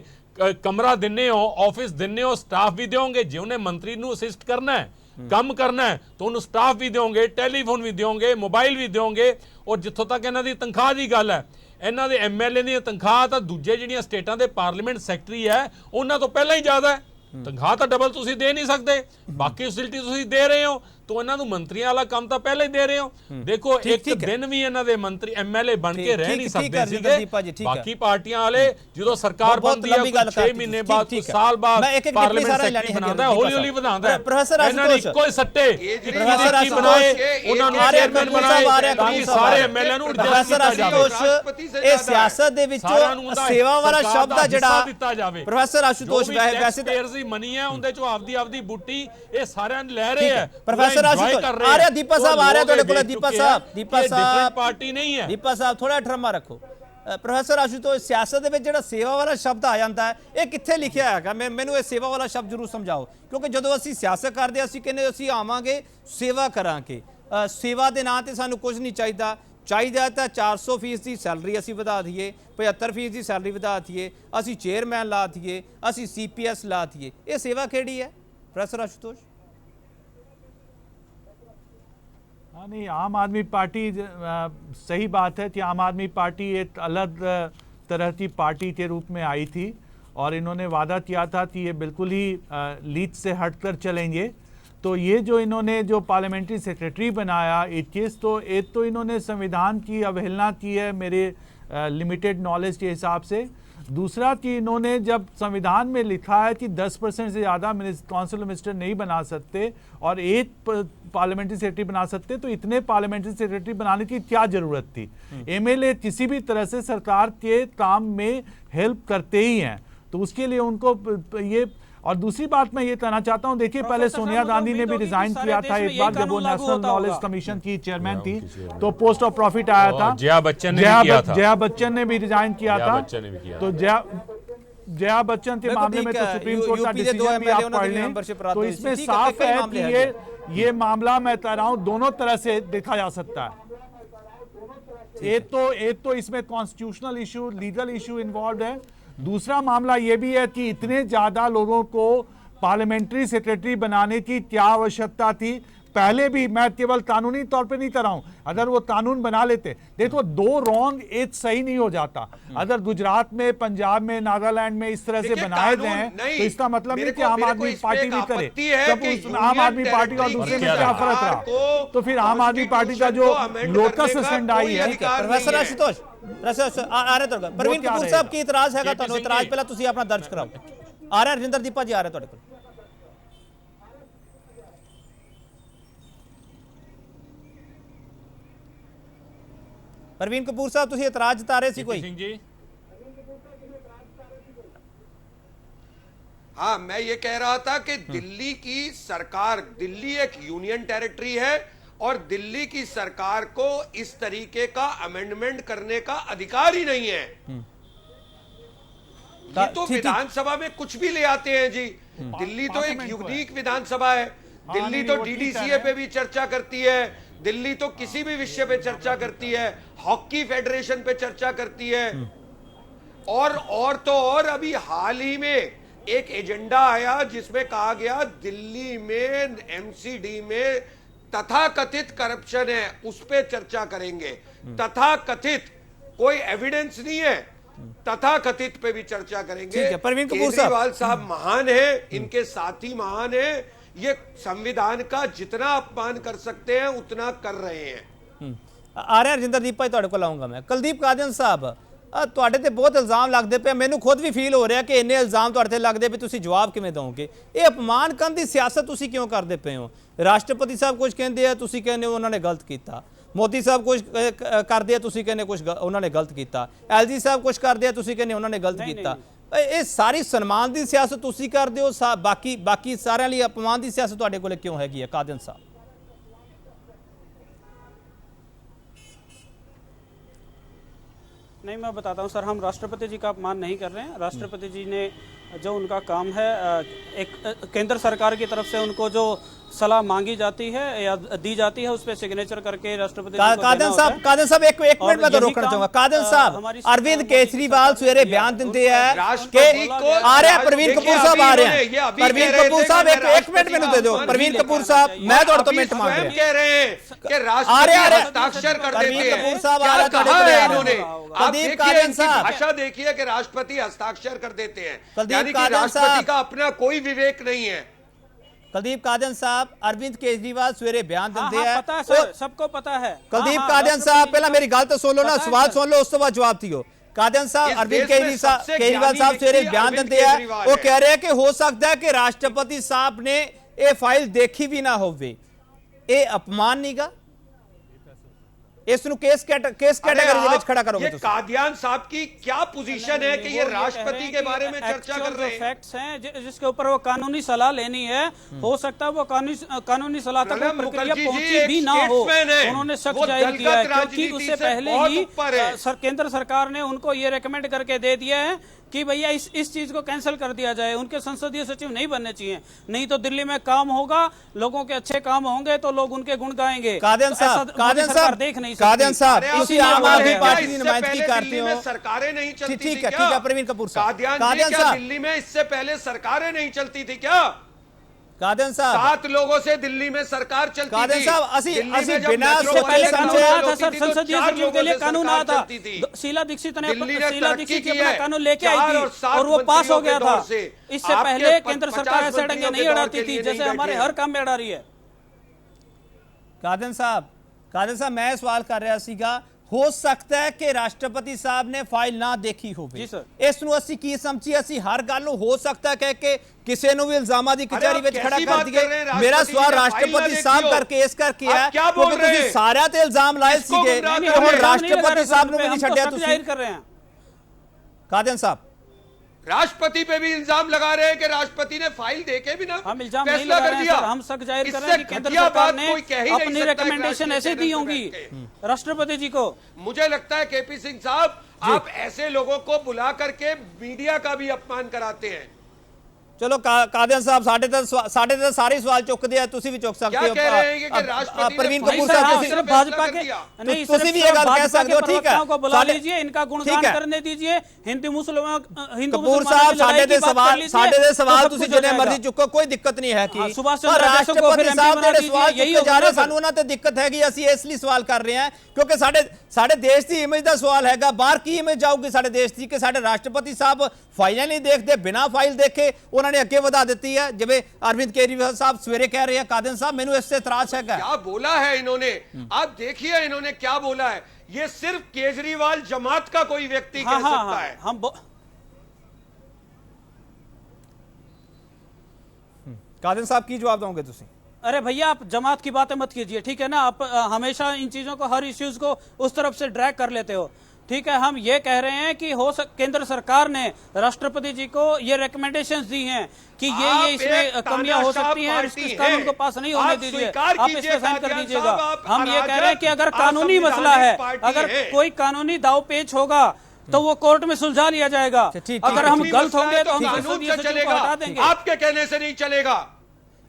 ਕਮਰਾ ਦਿੰਨੇ ਹੋ ਆਫਿਸ ਦਿੰਨੇ ਹੋ ਸਟਾਫ ਵੀ ਦਿਓਗੇ ਜੇ ਉਹਨੇ ਮੰਤਰੀ ਨੂੰ ਅਸਿਸਟ ਕਰਨਾ ਹੈ ਕੰਮ ਕਰਨਾ ਹੈ ਤਾਂ ਉਹਨੂੰ ਸਟਾਫ ਵੀ ਦਿਓਗੇ ਟੈਲੀਫੋਨ ਵੀ ਦਿਓਗੇ ਮੋਬਾਈਲ ਵੀ ਦਿਓਗੇ ਔਰ ਜਿੱਥੋਂ ਤੱਕ ਇਹਨਾਂ ਦੀ ਤਨਖਾਹ ਦੀ ਗੱਲ ਹੈ ਇਹਨਾਂ ਦੇ ਐਮਐਲਏ ਦੀ ਤਨਖਾਹ ਤਾਂ ਦੂਜੇ ਜਿਹੜੀਆਂ ਸਟੇਟਾਂ ਦੇ ਪਾਰਲੀਮੈਂਟ ਸੈਕਟਰੀ ਹੈ ਉਹਨਾਂ ਤੋਂ ਪਹਿਲਾਂ ਹੀ ਜ਼ਿਆਦਾ ਹੈ ਤਨਖਾਹ ਤਾਂ ਡਬਲ ਤੁਸੀਂ ਦੇ ਨਹੀਂ ਸਕਦੇ ਬਾਕੀ ਫੈਸਿਲਿਟੀ ਤੁਸੀਂ ਦੇ ਰਹੇ ਹੋ तो इन्हों मंत्रियों वाला काम तो पहले ही दे रहे हो देखो एक दिन भी इन्हों दे मंत्री एमएलए बन के रह नहीं सकते बाकी पार्टियां वाले जो सरकार बनती है 6 महीने बाद साल बाद पार्लियामेंट सेक्रेटरी बनाता है हौली हौली बनाता है प्रोफेसर आशुतोष कोई सट्टे प्रोफेसर बनाए उन्होंने चेयरमैन बनाए ताकि सारे एमएलए ਨੂੰ प्रोफेसर आशुतोष ਇਹ ਸਿਆਸਤ ਦੇ ਵਿੱਚੋਂ ਸੇਵਾ ਵਾਲਾ ਸ਼ਬਦ ਆ ਜਿਹੜਾ ਦਿੱਤਾ ਜਾਵੇ प्रोफेसर आशुतोष वैसे ਦੀ ਮਨੀ ਹੈ ਉਹਦੇ ਚੋਂ ਆਪਦੀ ਬੁੱਟੀ ਇਹ ਸਾਰਿਆਂ ਨੇ ਲੈ ਰਹੇ ਆ प्रोफेसर आशुतोष आ रहा दीपा साहब आ रहा थोड़े को दीपा साहब पार्टी नहीं है दीपा साहब थोड़ा ठरमा रखो प्रोफेसर आशुतोष सियासत ਦੇ ਵਿੱਚ ਜਿਹੜਾ ਸੇਵਾ ਵਾਲਾ ਸ਼ਬਦ ਆ ਜਾਂਦਾ ਹੈ ਇਹ ਕਿੱਥੇ ਲਿਖਿਆ ਹੈਗਾ ਮੈਨੂੰ ਇਹ ਸੇਵਾ ਵਾਲਾ ਸ਼ਬਦ ਜ਼ਰੂਰ ਸਮਝਾਓ ਕਿਉਂਕਿ ਜਦੋਂ ਅਸੀਂ ਸਿਆਸਤ ਕਰਦੇ ਅਸੀਂ ਕਹਿੰਦੇ ਅਸੀਂ ਆਵਾਂਗੇ ਸੇਵਾ ਕਰਾਂਗੇ ਸੇਵਾ ਦੇ ਨਾਂ ਤੇ ਸਾਨੂੰ ਕੁਝ ਨਹੀਂ ਚਾਹੀਦਾ ਚਾਹੀਦਾ ਤਾਂ 400% ਦੀ ਸੈਲਰੀ ਅਸੀਂ ਵਧਾ ਦਈਏ 75% ਦੀ ਸੈਲਰੀ ਵਧਾ ਦਈਏ ਅਸੀਂ ਚੇਅਰਮੈਨ ਲਾ ਦਈਏ ਅਸੀਂ ਸੀਪੀਐਸ ਲਾ ਦਈਏ ਇਹ ਸੇਵਾ ਕਿਹੜੀ ਹੈ प्रोफेसर आशुतोष हाँ नहीं आम आदमी पार्टी सही बात है कि आम आदमी पार्टी एक अलग तरह की पार्टी के रूप में आई थी और इन्होंने वादा किया था कि ये बिल्कुल ही लीड से हटकर चलेंगे तो ये जो इन्होंने जो पार्लियामेंट्री सेक्रेटरी बनाया 21 तो एक तो इन्होंने संविधान की अवहेलना की है मेरे लिमिटेड नॉलेज के हिसाब से दूसरा कि इन्होंने जब संविधान में लिखा है कि 10% से ज़्यादा काउंसिल मिनिस्टर नहीं बना सकते और एक पार्लियामेंट्री सेक्रेटरी बना सकते तो इतने पार्लियामेंट्री सेक्रेटरी बनाने की क्या ज़रूरत थी एमएलए किसी भी तरह से सरकार के काम में हेल्प करते ही हैं तो उसके लिए उनको ये और दूसरी बात मैं ये कहना चाहता हूं देखिए पहले सोनिया गांधी ने भी रिजाइन किया था एक बार जब वो नेशनल नॉलेज कमीशन की चेयरमैन थी तो पोस्ट ऑफ प्रॉफिट आया था जया बच्चन ने भी रिजाइन किया था तो जया बच्चन के मामले में तो सुप्रीम कोर्ट का डिसीजन भी आप पढ़ लें तो इसमें साफ है कि ये मामला मैं कह रहा हूं दोनों तरह से देखा जा सकता है एक तो इसमें constitutional issue legal issue involve है दूसरा मामला यह भी है कि इतने ज्यादा लोगों को पार्लियामेंट्री सेक्रेटरी बनाने की क्या आवश्यकता थी पहले भी मैं केवल कानूनी तौर पे नहीं कर रहा हूं अगर वो कानून बना लेते देखो दो रॉन्ग एक सही नहीं हो जाता अगर गुजरात में पंजाब में नागालैंड में इस तरह से बनाए गए हैं तो इसका मतलब नहीं कि आम आदमी पार्टी भी करे तब आम आदमी पार्टी और दूसरे में क्या फर्क रहा तो फिर आम आदमी पार्टी का जो लोकस स्टैंड आई है प्रोफेसर आशुतोष प्रवीण कपूर साहब की इतराज है इतराज पहले तुसी अपना दर्ज कराओ आ रहा रजिंदर दीपा जी आ रहे तुहाडे कोल प्रवीण कपूर साहब तुसी इतराज जता रहे सी कोई सिंह जी हाँ मैं ये कह रहा था कि दिल्ली की सरकार दिल्ली एक यूनियन टेरिटरी है और दिल्ली की सरकार को इस तरीके का अमेंडमेंट करने का अधिकार ही नहीं है ये तो विधानसभा में कुछ भी ले आते हैं जी दिल्ली तो एक यूनिक विधानसभा है दिल्ली तो डीडीसीए पे भी चर्चा करती है दिल्ली तो किसी भी विषय पे चर्चा करती है हॉकी फेडरेशन पे चर्चा करती है और तो और अभी हाल ही में एक एजेंडा आया जिसमें कहा गया दिल्ली में एमसीडी में तथाकथित करप्शन है उस पे चर्चा करेंगे तथाकथित कोई एविडेंस नहीं है तथाकथित पे भी चर्चा करेंगे केजरीवाल साहब महान है इनके साथी महान है ये संविधान का जितना अपमान कर सकते हैं उतना कर रहे हैं ਆ ਰਿਹਾ ਰਜਿੰਦਰਦੀਪ ਭਾਈ, ਤੁਹਾਡੇ ਕੋਲ ਆਉਂਗਾ ਮੈਂ। ਕੁਲਦੀਪ ਕਾਦੀਆਨ ਸਾਹਿਬ, ਤੁਹਾਡੇ ਤੇ ਬਹੁਤ ਇਲਜ਼ਾਮ ਲੱਗਦੇ ਪਏ, ਮੈਨੂੰ ਖੁਦ ਵੀ ਫੀਲ ਹੋ ਰਿਹਾ ਕਿ ਇੰਨੇ ਇਲਜ਼ਾਮ ਤੁਹਾਡੇ ਤੇ ਲੱਗਦੇ ਪਏ, ਤੁਸੀਂ ਜਵਾਬ ਕਿਵੇਂ ਦਿਓਗੇ? ਇਹ ਅਪਮਾਨ ਕਰਨ ਦੀ ਸਿਆਸਤ ਤੁਸੀਂ ਕਿਉਂ ਕਰਦੇ ਪਏ ਹੋ? ਰਾਸ਼ਟਰਪਤੀ ਸਾਹਿਬ ਕੁਝ ਕਹਿੰਦੇ ਆ, ਤੁਸੀਂ ਕਹਿੰਦੇ ਹੋ ਉਹਨਾਂ ਨੇ ਗਲਤ ਕੀਤਾ। ਮੋਦੀ ਸਾਹਿਬ ਕੁਝ ਕਰਦੇ ਆ, ਤੁਸੀਂ ਕਹਿੰਦੇ ਕੁਝ ਉਹਨਾਂ ਨੇ ਗਲਤ ਕੀਤਾ। ਐਲਜੀ ਸਾਹਿਬ ਕੁਝ ਕਰਦੇ ਆ, ਤੁਸੀਂ ਕਹਿੰਦੇ ਉਹਨਾਂ ਨੇ ਗਲਤ ਕੀਤਾ। ਇਹ ਸਾਰੀ ਸਨਮਾਨ ਦੀ ਸਿਆਸਤ ਤੁਸੀਂ ਕਰਦੇ ਹੋ, ਬਾਕੀ ਸਾਰਿਆਂ ਲਈ ਅਪਮਾਨ ਦੀ ਸਿਆਸਤ ਤੁਹਾਡੇ ਕੋਲ ਕਿਉਂ ਹੈਗੀ ਹੈ ਕਾਦੀਆਨ ਸਾਹਿਬ? नहीं, मैं बताता हूं सर, हम राष्ट्रपति जी का अपमान नहीं कर रहे हैं। राष्ट्रपति जी ने जो उनका काम है, एक केंद्र सरकार की तरफ से उनको जो सलाह मांगी जाती है या दी जाती है उस पर सिग्नेचर करके राष्ट्रपति कादियान साहब एक मिनट में तो रोकना चाहूंगा। कादियान साहब, अरविंद केजरीवाल सवेरे बयान देते हैं कि आ रहे हैं प्रवीण कपूर साहब, आ रहे हैं प्रवीण कपूर साहब, एक मिनट में दे दो प्रवीण कपूर साहब, मैं थोड़ा तो मिनट मांग रहे हैं, हस्ताक्षर कर देते हैं। कपूर साहब आ रहे हैं इन्होंने, आप देखिए इनकी भाषा देखिए कि राष्ट्रपति हस्ताक्षर कर देते हैं, यानी कि राष्ट्रपति का अपना कोई विवेक नहीं है। कुलदीप कादियान साहब, अरविंद केजरीवाल सवेरे बयान देते हैं, पता है सर, सबको पता है। कुलदीप कादियान साहब, पहला मेरी गल तो सुन लो ना, सवाल सुन लो, उस तो बाद जवाब दियो। कादियान साहब, अरविंद केजरीवाल साहब सवेरे बयान देते हैं, वो कह रहे हैं कि हो सकता है कि राष्ट्रपति साहब ने ये फाइल देखी भी ना होवे। ये अपमान नहीं गा? केस कैटेगरी में खड़ा करोगे? ये कादियान साहब की क्या पोजीशन है कि ये राष्ट्रपति के बारे में चर्चा कर रहे हैं? फैक्ट्स हैं जिसके ऊपर वो कानूनी सलाह लेनी है, हो सकता है वो कानूनी सलाह तक प्रक्रिया पहुंची भी ना हो। उन्होंने शक जाहिर किया है क्योंकि उससे पहले ही केंद्र सरकार ने उनको ये रेकमेंड करके दे दिया है कि भैया इस चीज को कैंसिल कर दिया जाए, उनके संसदीय सचिव नहीं बनने चाहिए, नहीं तो दिल्ली में काम होगा, लोगों के अच्छे काम होंगे तो लोग उनके गुण गाएंगे। कादियान साहब देख नहीं सकती। कादियान साहब, इसी आम आदमी पार्टी की नुमाइंदगी करते हो, सरकारें नहीं चलती थी ठीक है प्रवीण कपूर साहब। कादियान साहब, दिल्ली में इससे पहले सरकारें नहीं चलती थी क्या? कादियान साहब, 7 लोगों से दिल्ली में सरकार चलती थी। कादियान साहब, असी बिना से पहले कानून आया था सर, संसदीय सचिव के लिए कानून आया था, शीला दीक्षित ने अपना कानून लेके आई थी और वो पास हो गया था। इससे पहले केंद्र सरकार ऐसे डंगे नहीं अड़ाती थी जैसे हमारे हर काम में अड़ा रही है। कादियान साहब, मैं सवाल कर रहा सीगा, हो सकता है कि राष्ट्रपति साहब ने फाइल ना देखी हो। जी सर, इस ਨੂੰ ਅਸੀਂ ਕੀ ਸਮਝੀ, ਅਸੀਂ ਹਰ ਗੱਲ ਨੂੰ ਹੋ ਸਕਦਾ ਕਹਿ ਕੇ ਕਿਸੇ ਨੂੰ ਵੀ ਇਲਜ਼ਾਮਾਂ ਦੀ ਕਚਹਿਰੀ ਵਿੱਚ ਖੜਾ ਕਰ ਦਈਏ। ਮੇਰਾ ਸਵਾਲ ਰਾਸ਼ਟਰਪਤੀ ਸਾਹਿਬ ਕਰਕੇ ਇਸ ਕਰਕੇ ਹੈ ਕਿਉਂਕਿ ਤੁਸੀਂ ਸਾਰਿਆਂ ਤੇ ਇਲਜ਼ਾਮ ਲਾਏ ਸੀਗੇ ਕਿ ਹੁਣ ਰਾਸ਼ਟਰਪਤੀ ਸਾਹਿਬ ਨੂੰ ਵੀ ਨਹੀਂ ਛੱਡਿਆ ਤੁਸੀਂ। ਕਾदियान साहब, राष्ट्रपति पे भी इल्जाम लगा रहे हैं कि राष्ट्रपति ने फाइल देके भी ना हम इल्जाम नहीं लगा रहे हैं, हम शक जाहिर कर रहे हैं कि केंद्र सरकार ने अपनी रिकमेंडेशन ऐसे दी होंगी राष्ट्रपति जी को। मुझे लगता है केपी सिंह साहब, आप ऐसे लोगों को बुला करके मीडिया का भी अपमान कराते हैं। चलो कादियान साहब, साढ़े तो सारे सवाल चुकते हैं, तुसी भी चुक सकते हो। प्रवीण कपूर साहब, सिर्फ भाजपा के नहीं, तुसी भी ये गल कह सकते हो, ठीक है, को बुला लीजिए, इनका गुणगान करने दीजिए। हिंदू मुसलमान कपूर साहब, साढ़े दे सवाल तुसी जिन्ने मर्जी चुको, कोई दिक्कत नहीं है कि राष्ट्रपति साहब जेडे सवाल चुके जा रहे, सानू उन्हां ते दिक्कत हैगी, ਅਸੀਂ ਇਸ ਲਈ ਸਵਾਲ ਕਰ ਰਹੇ ਹਾਂ ਕਿਉਂਕਿ ਸਾਡੇ ਦੇਸ਼ ਦੀ ਇਮੇਜ ਦਾ ਸਵਾਲ ਹੈਗਾ। ਬਾਹਰ ਕੀ ਇਮੇਜ ਜਾਊਗੀ ਸਾਡੇ ਦੇਸ਼ ਦੀ ਕਿ ਸਾਡੇ ਰਾਸ਼ਟਰਪਤੀ ਸਾਹਿਬ ਫਾਈਲਾਂ ਨਹੀਂ ਦੇਖਦੇ, ਬਿਨਾਂ ਫਾਈਲ ਦੇਖੇ ਉਹਨਾਂ ने आगे बढ़ा देती है, जब अरविंद केजरीवाल साहब सवेरे कह रहे हैं। कादियान साहब, मैंने इससे इतराज है। क्या बोला है इन्होंने, आप देखिए इन्होंने क्या बोला है। ये सिर्फ केजरीवाल जमात का कोई व्यक्ति कह सकता है। कादियान साहब की जवाब दोगे तुसी? अरे भैया, आप जमात की बातें मत कीजिए, ठीक है ना। आप हमेशा इन चीजों को, हर इश्यूज को उस तरफ से ड्रैग कर लेते हो, ठीक है। हम ये कह रहे हैं कि केंद्र सरकार ने राष्ट्रपति जी को ये रिकमेंडेशंस दी हैं कि ये इसमें कमियां हो सकती हैं, इस कानून को पास नहीं होने दीजिए, आप इस पे साइन कर दीजिएगा। हम ये कह रहे हैं कि अगर कानूनी मसला है, अगर कोई कानूनी दाव पेच होगा तो वो कोर्ट में सुलझा लिया जाएगा। अगर हम गलत होंगे तो हम संसदीय सचिव को हटा देंगे। आपके कहने से नहीं चलेगा।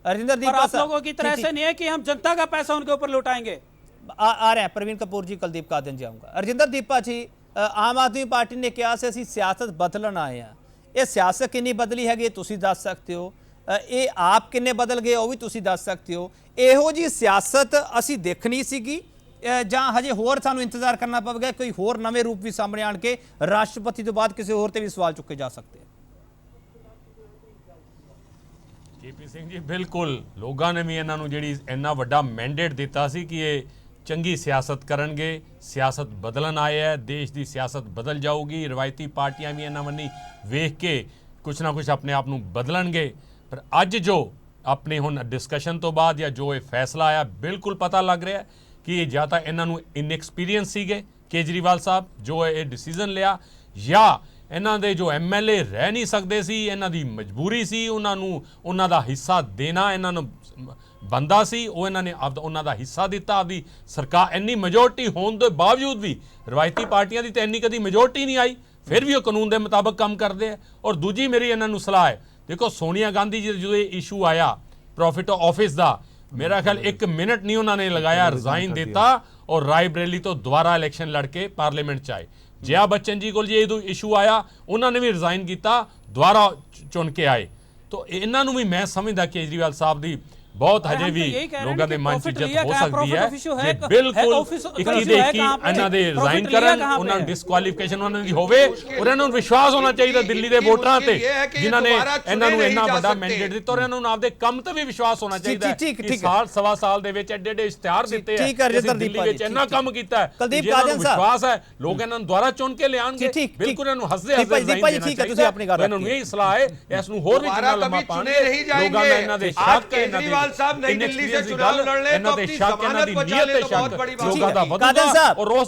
रजिंदरदीप, आप लोगों की तरह से नहीं है कि हम जनता का पैसा उनके ऊपर लुटाएंगे। आ रहे हैं प्रवीण कपूर जी, कुलदीप कादियान जी आऊंगा। रजिंदर दीपा जी, आम आदमी पार्टी ने कहा से ਅਸੀਂ ਸਿਆਸਤ ਬਦਲਣ ਆਏ ਆ, ਇਹ ਸਿਆਸਤ ਕਿੰਨੀ ਬਦਲੀ ਹੈਗੀ ਤੁਸੀਂ ਦੱਸ ਸਕਦੇ ਹੋ, ਇਹ ਆਪ ਕਿੰਨੇ ਬਦਲ ਗਏ ਉਹ ਵੀ ਤੁਸੀਂ ਦੱਸ ਸਕਦੇ ਹੋ। ਇਹੋ ਜੀ ਸਿਆਸਤ ਅਸੀਂ ਦੇਖਣੀ ਸੀਗੀ ਜਾਂ ਹਜੇ ਹੋਰ ਸਾਨੂੰ ਇੰਤਜ਼ਾਰ ਕਰਨਾ ਪਵੇਗਾ, ਕੋਈ ਹੋਰ ਨਵੇਂ ਰੂਪ ਵੀ ਸਾਹਮਣੇ ਆਣ ਕੇ ਰਾਸ਼ਟਰਪਤੀ ਤੋਂ ਬਾਅਦ ਕਿਸੇ ਹੋਰ ਤੇ ਵੀ ਸਵਾਲ ਚੁੱਕੇ ਜਾ ਸਕਦੇ ਆ? केपी सिंह जी, बिल्कुल लोगों ने भी इन्हों जी इन्ना वड्डा मैंडेट दिता सी कि ये ਚੰਗੀ ਸਿਆਸਤ ਕਰਨਗੇ। ਸਿਆਸਤ ਬਦਲਣ ਆਇਆ ਹੈ, ਦੇਸ਼ ਦੀ ਸਿਆਸਤ ਬਦਲ ਜਾਊਗੀ। ਰਵਾਇਤੀ ਪਾਰਟੀਆਂ ਵੀ ਇਹਨਾਂ ਵੱਲ ਵੇਖ ਕੇ ਕੁਛ ਨਾ ਕੁਛ ਆਪਣੇ ਆਪ ਨੂੰ ਬਦਲਣਗੇ। ਪਰ ਅੱਜ ਜੋ ਆਪਣੇ ਹੁਣ ਡਿਸਕਸ਼ਨ ਤੋਂ ਬਾਅਦ ਜਾਂ ਜੋ ਇਹ ਫੈਸਲਾ ਆਇਆ, ਬਿਲਕੁਲ ਪਤਾ ਲੱਗ ਰਿਹਾ ਕਿ ਜਾਂ ਤਾਂ ਇਹਨਾਂ ਨੂੰ ਇਨਐਕਸਪੀਰੀਅੰਸ ਸੀਗੇ ਕੇਜਰੀਵਾਲ ਸਾਹਿਬ ਜੋ ਇਹ ਡਿਸੀਜਨ ਲਿਆ, ਜਾਂ ਇਹਨਾਂ ਦੇ ਜੋ ਐਮਐਲਏ ਰਹਿ ਨਹੀਂ ਸਕਦੇ ਸੀ, ਇਹਨਾਂ ਦੀ ਮਜਬੂਰੀ ਸੀ, ਉਹਨਾਂ ਨੂੰ ਉਹਨਾਂ ਦਾ ਹਿੱਸਾ ਦੇਣਾ ਇਹਨਾਂ ਨੂੰ ਬੰਦਾ ਸੀ, ਉਹ ਇਹਨਾਂ ਨੇ ਉਹਨਾਂ ਦਾ ਹਿੱਸਾ ਦਿੱਤਾ। ਆਪਦੀ ਸਰਕਾਰ ਇੰਨੀ ਮੈਜੋਰਟੀ ਹੋਣ ਦੇ ਬਾਵਜੂਦ ਵੀ ਰਵਾਇਤੀ ਪਾਰਟੀਆਂ ਦੀ ਤਾਂ ਇੰਨੀ ਕਦੀ ਮੈਜੋਰਟੀ ਨਹੀਂ ਆਈ, ਫਿਰ ਵੀ ਉਹ ਕਾਨੂੰਨ ਦੇ ਮੁਤਾਬਕ ਕੰਮ ਕਰਦੇ ਆ। ਔਰ ਦੂਜੀ ਮੇਰੀ ਇਹਨਾਂ ਨੂੰ ਸਲਾਹ ਹੈ, ਦੇਖੋ ਸੋਨੀਆ ਗਾਂਧੀ ਜੀ ਜਦੋਂ ਇਹ ਇਸ਼ੂ ਆਇਆ ਪ੍ਰੋਫਿਟ ਆਫਿਸ ਦਾ, ਮੇਰਾ ਖਿਆਲ 1 ਮਿੰਟ ਨਹੀਂ ਉਹਨਾਂ ਨੇ ਲਗਾਇਆ, ਰਿਜ਼ਾਈਨ ਦਿੱਤਾ ਔਰ ਰਾਏਬਰੇਲੀ ਤੋਂ ਦੁਬਾਰਾ ਇਲੈਕਸ਼ਨ ਲੜ ਕੇ ਪਾਰਲੀਮੈਂਟ 'ਚ ਆਏ। ਜया बच्चन जी को ये इशू आया, उन्होंने भी रिजाइन किया, दोबारा चुन के आए। तो इन्हों भी मैं समझदा केजरीवाल साहब की बहुत हजे भी लोगों के मन च इज्जत हो सकती है। बिल्कुल इन्हों दे रिजाइन करन, उन्होंने डिसक्वालीफिकेशन उन्होंने दी होवे और इन्हों विश्वास होना चाहिए दिल्ली के वोटरां ते जिन्होंने इन्हों इन्ना बड़ा मैंडेट दिता, और इन्हों आपदे काम ते भी विश्वास होना चाहिए कि साल सवा साल दे विच एडे इश्तिहार दिते हैं, दिल्ली विच इन्ना काम कीता है, विश्वास है लोग इन्हों दोबारा चुन के लियाणगे। बिल्कुल इन्हों हसदे हसदे इन्हों यही सलाह है, इस नूं होर भी जिन्ना लम्मा पाने लोगां दा इन्हां दे शक है, इन्हां दे साहब नई दिल्ली से चुनाव लड़ ले तो अपनी जमानत बचा ले तो बहुत बड़ी बात है।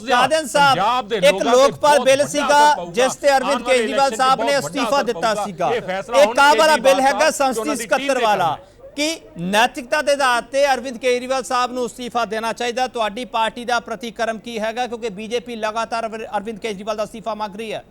कादन साहब एक लोकपाल बिल सीगा जिस ते अरविंद केजरीवाल साहब ने इस्तीफा दिता सीगा, एक का वाला बिल हैगा संसदीय सकत्तर वाला कि नैतिकता के आधार पर अरविंद केजरीवाल साहब को इस्तीफा देना चाहिए। तुहाडी पार्टी का प्रतिक्रम की हैगा, क्योंकि बीजेपी लगातार अरविंद केजरीवाल का इस्तीफा मांग रही है।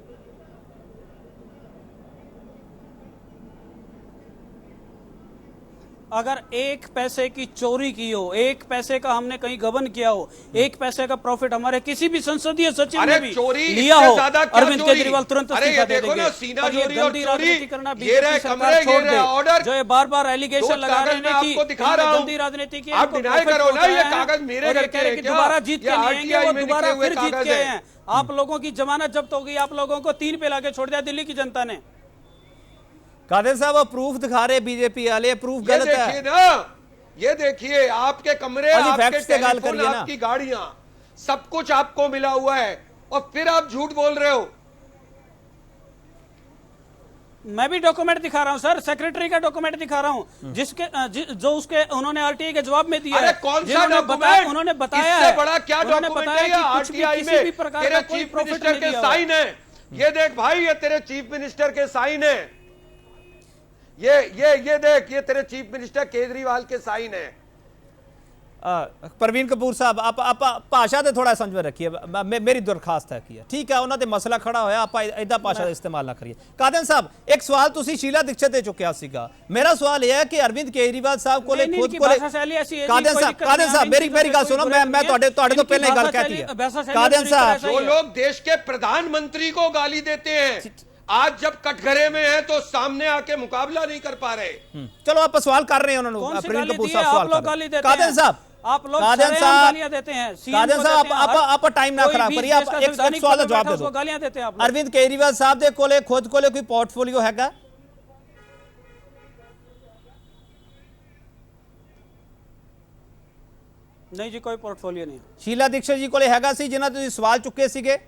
अगर 1 पैसे की चोरी की हो, 1 पैसे का हमने कहीं गबन किया हो, 1 पैसे का प्रॉफिट हमारे किसी भी संसदीय सचिव ने भी लिया हो, अरविंद केजरीवाल तुरंत इस्तीफा दे देंगे। और ये गंदी राजनीति करना बीजेपी सरकार छोड़ दे, जो ये बार-बार एलिगेशन लगा रहे हैं कि गंदी राजनीति की, आप डिनाई करो ना, ये कागज मेरे और कह रहे कि दोबारा जीत के नहीं आएंगे, वो दोबारा फिर जीत के आए हैं। आप लोगों की जमानत जब्त हो गई, आप लोगों को 3 पे लाके छोड़ दिया दिल्ली की जनता ने। कादिर साहब प्रूफ दिखा रहे बीजेपी वाले, प्रूफ गलत है ना। ये देखिए आपके कमरे, आपके टेलीफोन, आपकी गाड़ियां, सब कुछ आपको मिला हुआ है और फिर आप झूठ बोल रहे हो। मैं भी डॉक्यूमेंट दिखा रहा हूं सर, सेक्रेटरी का डॉक्यूमेंट दिखा रहा हूं जिसके जो उसके उन्होंने आरटीआई के जवाब में दिया। अरे कौन सा डॉक्यूमेंट? उन्होंने बताया इससे बड़ा क्या डॉक्यूमेंट है? आरटीआई में तेरे चीफ मिनिस्टर के साइन है। ये देख भाई, ये तेरे चीफ मिनिस्टर के साइन है। ये देख, ये तेरे चीफ मिनिस्टर केजरीवाल के साइन है। प्रवीण कपूर साहब आप भाषा ते थोड़ा समझ में रखिए, मेरी दरखास्त है कि ठीक है उन्होंने मसला खड़ा होया, आप इदा भाषा इस्तेमाल ना करिए। कादन साहब एक सवाल तुसी शीला दीक्षित दे चुकिया सीगा, मेरा सवाल यह है कि अरविंद केजरीवाल साहब को खुद को कादन साहब मेरी गल सुनो, मैं तुहाडे तो पहले ही गल कहती है। कादन साहब जो लोग देश के प्रधानमंत्री को गाली देते हैं, आज जब कटघरे में है तो सामने आके मुकाबला नहीं कर पा रहे। चलो आप सवाल कर रहे हैं, उन्होंने प्रवीण कपूर साहब सवाल कर रहे हैं। कादन साहब आप लोग गालियां देते हैं, कादन साहब आप टाइम ना खराब करिए, आप एक सवाल का जवाब दे दो। गालियां देते हैं आप। अरविंद केजरीवाल साहब दे कोले खुद कोले कोई पोर्टफोलियो हैगा? नहीं जी, कोई पोर्टफोलियो नहीं। शीला दीक्षित जी कोले हैगा सी जिन्हां तुसीं सवाल चुके सीगे?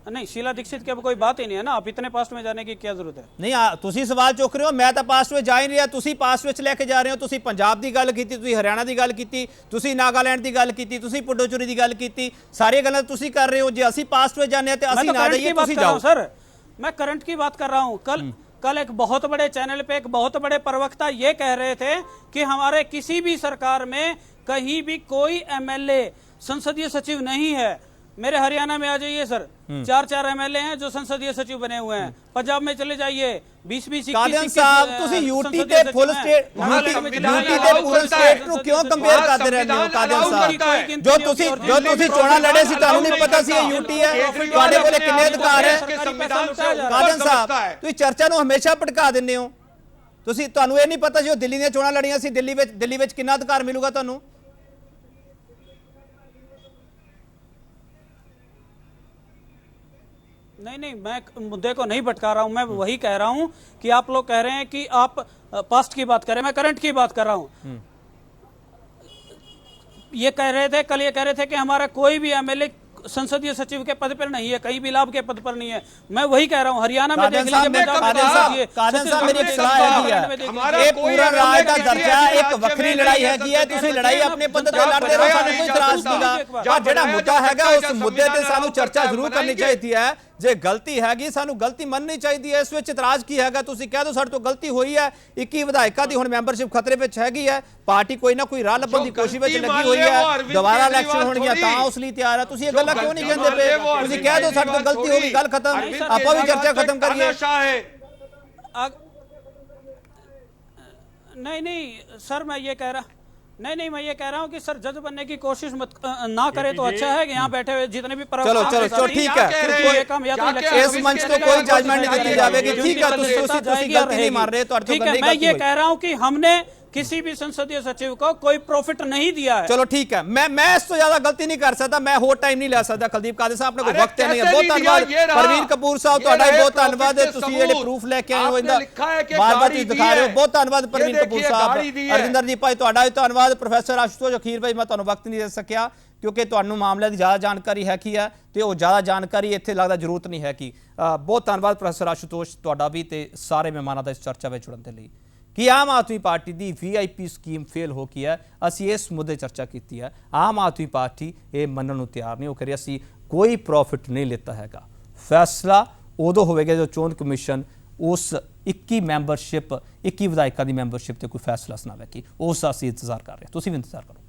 नहीं, शीला दीक्षित की अब कोई बात ही नहीं है ना, आप इतने पास्ट में जाने की क्या जरूरत है? नहीं तुसी सवाल चुक रहे हो, मैं तो पास्ट में जा ही नहीं रहा, तुसी पास्ट में लेके जा रहे हो। तुसी पंजाब की गल की, तुसी हरियाणा की गल की, तुसी नागालैंड की गल की, तुसी पुडुचेरी की गल की, सारी गल्लां तुसी कर रहे हो। जे असी पास्ट में जाने ते असी ना जाइए, तुसी जाओ। सर मैं करंट की बात कर रहा हूं। कल एक बहुत बड़े चैनल पे एक बहुत बड़े प्रवक्ता ये कह रहे थे कि हमारे किसी भी सरकार में कहीं भी कोई एमएलए संसदीय सचिव नहीं है। मेरे हरियाणा में आ जाइए सर, 4 एमएलए हैं जो संसदीय सचिव बने हुए हैं। पंजाब में चले जाइए, 20-20 कादन साहब तुसी यूटी ते फुल स्टेट पूरे स्टेट को क्यों कंपेयर करते रहते हो? कादन साहब जो तुसी चोणा लड़े सी, तानू नहीं पता सी ये यूटी है, तुहाडे कोले किन्ने अधिकार है? कादन साहब तुसी चर्चा नु हमेशा भटका दिंदे हो। तुसी तानू ये नहीं पता जो दिल्ली दी चोणा लड़ियां सी, दिल्ली विच किन्ना अधिकार मिलूगा तानू? नहीं, मैं मुद्दे को नहीं भटका रहा हूं। मैं वही कह रहा हूं कि आप लोग कह रहे हैं कि आप पास्ट की बात करें, मैं करंट की बात कर रहा हूं। ये कह रहे थे, कल ये कह रहे थे कि हमारा कोई भी एमएलए संसदीय सचिव के पद पर नहीं है, कहीं भी लाभ के पद पर नहीं है। मैं वही कह रहा हूं, हरियाणा में देख लीजिए, पूरा राज का दर्जा एक वक्री लड़ाई हैगी है, ਤੁਸੀਂ ਲੜਾਈ ਆਪਣੇ ਪੱਧਰ ਤੇ ਲੜਦੇ ਰਹੋ, ਸਾਨੂੰ ਕੋਈ ਇਤਰਾਜ਼ ਨਹੀਂਗਾ। ਪਰ ਜਿਹੜਾ ਮੁੱਦਾ ਹੈਗਾ ਉਸ ਮੁੱਦੇ ਤੇ ਸਾਨੂੰ ਚਰਚਾ ਜ਼ਰੂਰ ਕਰਨੀ ਚਾਹੀਦੀ ਹੈ। ਜੇ ਗਲਤੀ ਹੈਗੀ ਸਾਨੂੰ ਗਲਤੀ ਮੰਨਣੀ ਚਾਹੀਦੀ ਹੈ। ਇਸ ਵਿੱਚ ਇਤਰਾਜ਼ ਕੀ ਹੈਗਾ? ਤੁਸੀਂ ਕਹਿ ਦਿਓ ਸਾਡੇ ਤੋਂ ਗਲਤੀ ਹੋਈ ਹੈ। 21 ਵਿਧਾਇਕਾਂ ਦੀ ਹੁਣ ਮੈਂਬਰਸ਼ਿਪ ਖਤਰੇ ਵਿੱਚ ਹੈਗੀ ਹੈ। ਪਾਰਟੀ ਕੋਈ ਨਾ ਕੋਈ ਰਾਹ ਲੱਭਣ ਦੀ ਕੋਸ਼ਿਸ਼ ਵਿੱਚ ਲੱਗੀ ਹੋਈ ਹੈ। ਦੁਬਾਰਾ ਇਲੈਕਸ਼ਨ ਹੋਣਗੀਆਂ ਤਾਂ ਉਸ ਲਈ ਤਿਆਰ ਹੈ। ਤੁਸੀਂ ਇਹ ਗੱਲਾਂ ਕਿਉਂ ਨਹੀਂ ਕਹਿੰਦੇ ਪਏ? ਤੁਸੀਂ ਕਹਿ ਦਿਓ ਸਾਡੇ ਤੋਂ ਗਲਤੀ ਹੋ ਗਈ, ਗੱਲ ਖਤਮ, ਆਪਾਂ ਵੀ ਚਰਚਾ ਖਤਮ ਕਰੀਏ। नहीं सर, मैं ये कह रहा हूं कि सर जज बनने की कोशिश मत ना करे तो अच्छा है कि यहाँ बैठे हुए जितने भी चलो ठीक है, इस मंच तो कोई जजमेंट नहीं दी जाएगी। ठीक है, गलती नहीं मार रहे तो ठीक है। मैं ये कह रहा हूं कि हमने किसी भी संसदीय सचिव को कोई प्रॉफिट नहीं दिया है। चलो ठीक है, मैं इससे ज्यादा गलती नहीं कर सकता, मैं होर टाइम नहीं ले सकता। कुलदीप कादर साहब अपने को वक्त नहीं है। बहुत धन्यवाद परवीन कपूर साहब, ਤੁਹਾਡਾ ਬਹੁਤ ਧੰਨਵਾਦ ਹੈ। ਤੁਸੀਂ ਜਿਹੜੇ ਪ੍ਰੂਫ ਲੈ ਕੇ ਆਏ ਹੋ ਇਹਦਾ ਬਾਰ-ਬਾਰ ਤੁਸੀਂ ਦਿਖਾ ਰਹੇ ਹੋ। ਬਹੁਤ ਧੰਨਵਾਦ परवीन कपूर साहब। ਅਰਜਿੰਦਰ ਜੀ ਭਾਈ ਤੁਹਾਡਾ ਵੀ ਧੰਨਵਾਦ। ਪ੍ਰੋਫੈਸਰ ਆਸ਼ੂਤੋਸ਼ ਅਖੀਰ ਭਾਈ ਮੈਂ ਤੁਹਾਨੂੰ ਵਕਤ ਨਹੀਂ ਦੇ ਸਕਿਆ ਕਿਉਂਕਿ ਤੁਹਾਨੂੰ ਮਾਮਲੇ ਦੀ ਜ਼ਿਆਦਾ ਜਾਣਕਾਰੀ ਹੈ ਕੀ ਹੈ ਤੇ ਉਹ ਜ਼ਿਆਦਾ ਜਾਣਕਾਰੀ ਇੱਥੇ ਲੱਗਦਾ ਜ਼ਰੂਰਤ ਨਹੀਂ ਹੈ ਕਿ ਬਹੁਤ ਧੰਨਵਾਦ ਪ੍ਰੋਫੈਸਰ ਆਸ਼ੂਤੋਸ਼ ਤੁਹਾਡਾ ਵੀ ਤੇ ਸਾਰੇ ਮਹਿਮਾਨਾਂ ਦਾ ਇਸ ਚਰਚਾ ਵਿੱਚ ਜੁੜਨ ਦੇ ਲਈ। कि आम आदमी पार्टी की VIP स्कीम फेल हो गई है, असी इस मुद्दे चर्चा की है। आम आदमी पार्टी ये मनने को तैयार नहीं हो करी, असी कोई प्रॉफिट नहीं लेता है। फैसला उदों होगा जो चोन कमीशन उस 21 मैंबरशिप 21 विधायकों की मैंबरशिप से कोई फैसला सुनावे कि उस असी इंतजार कर रहे हैं। तुसीं भी इंतजार करो।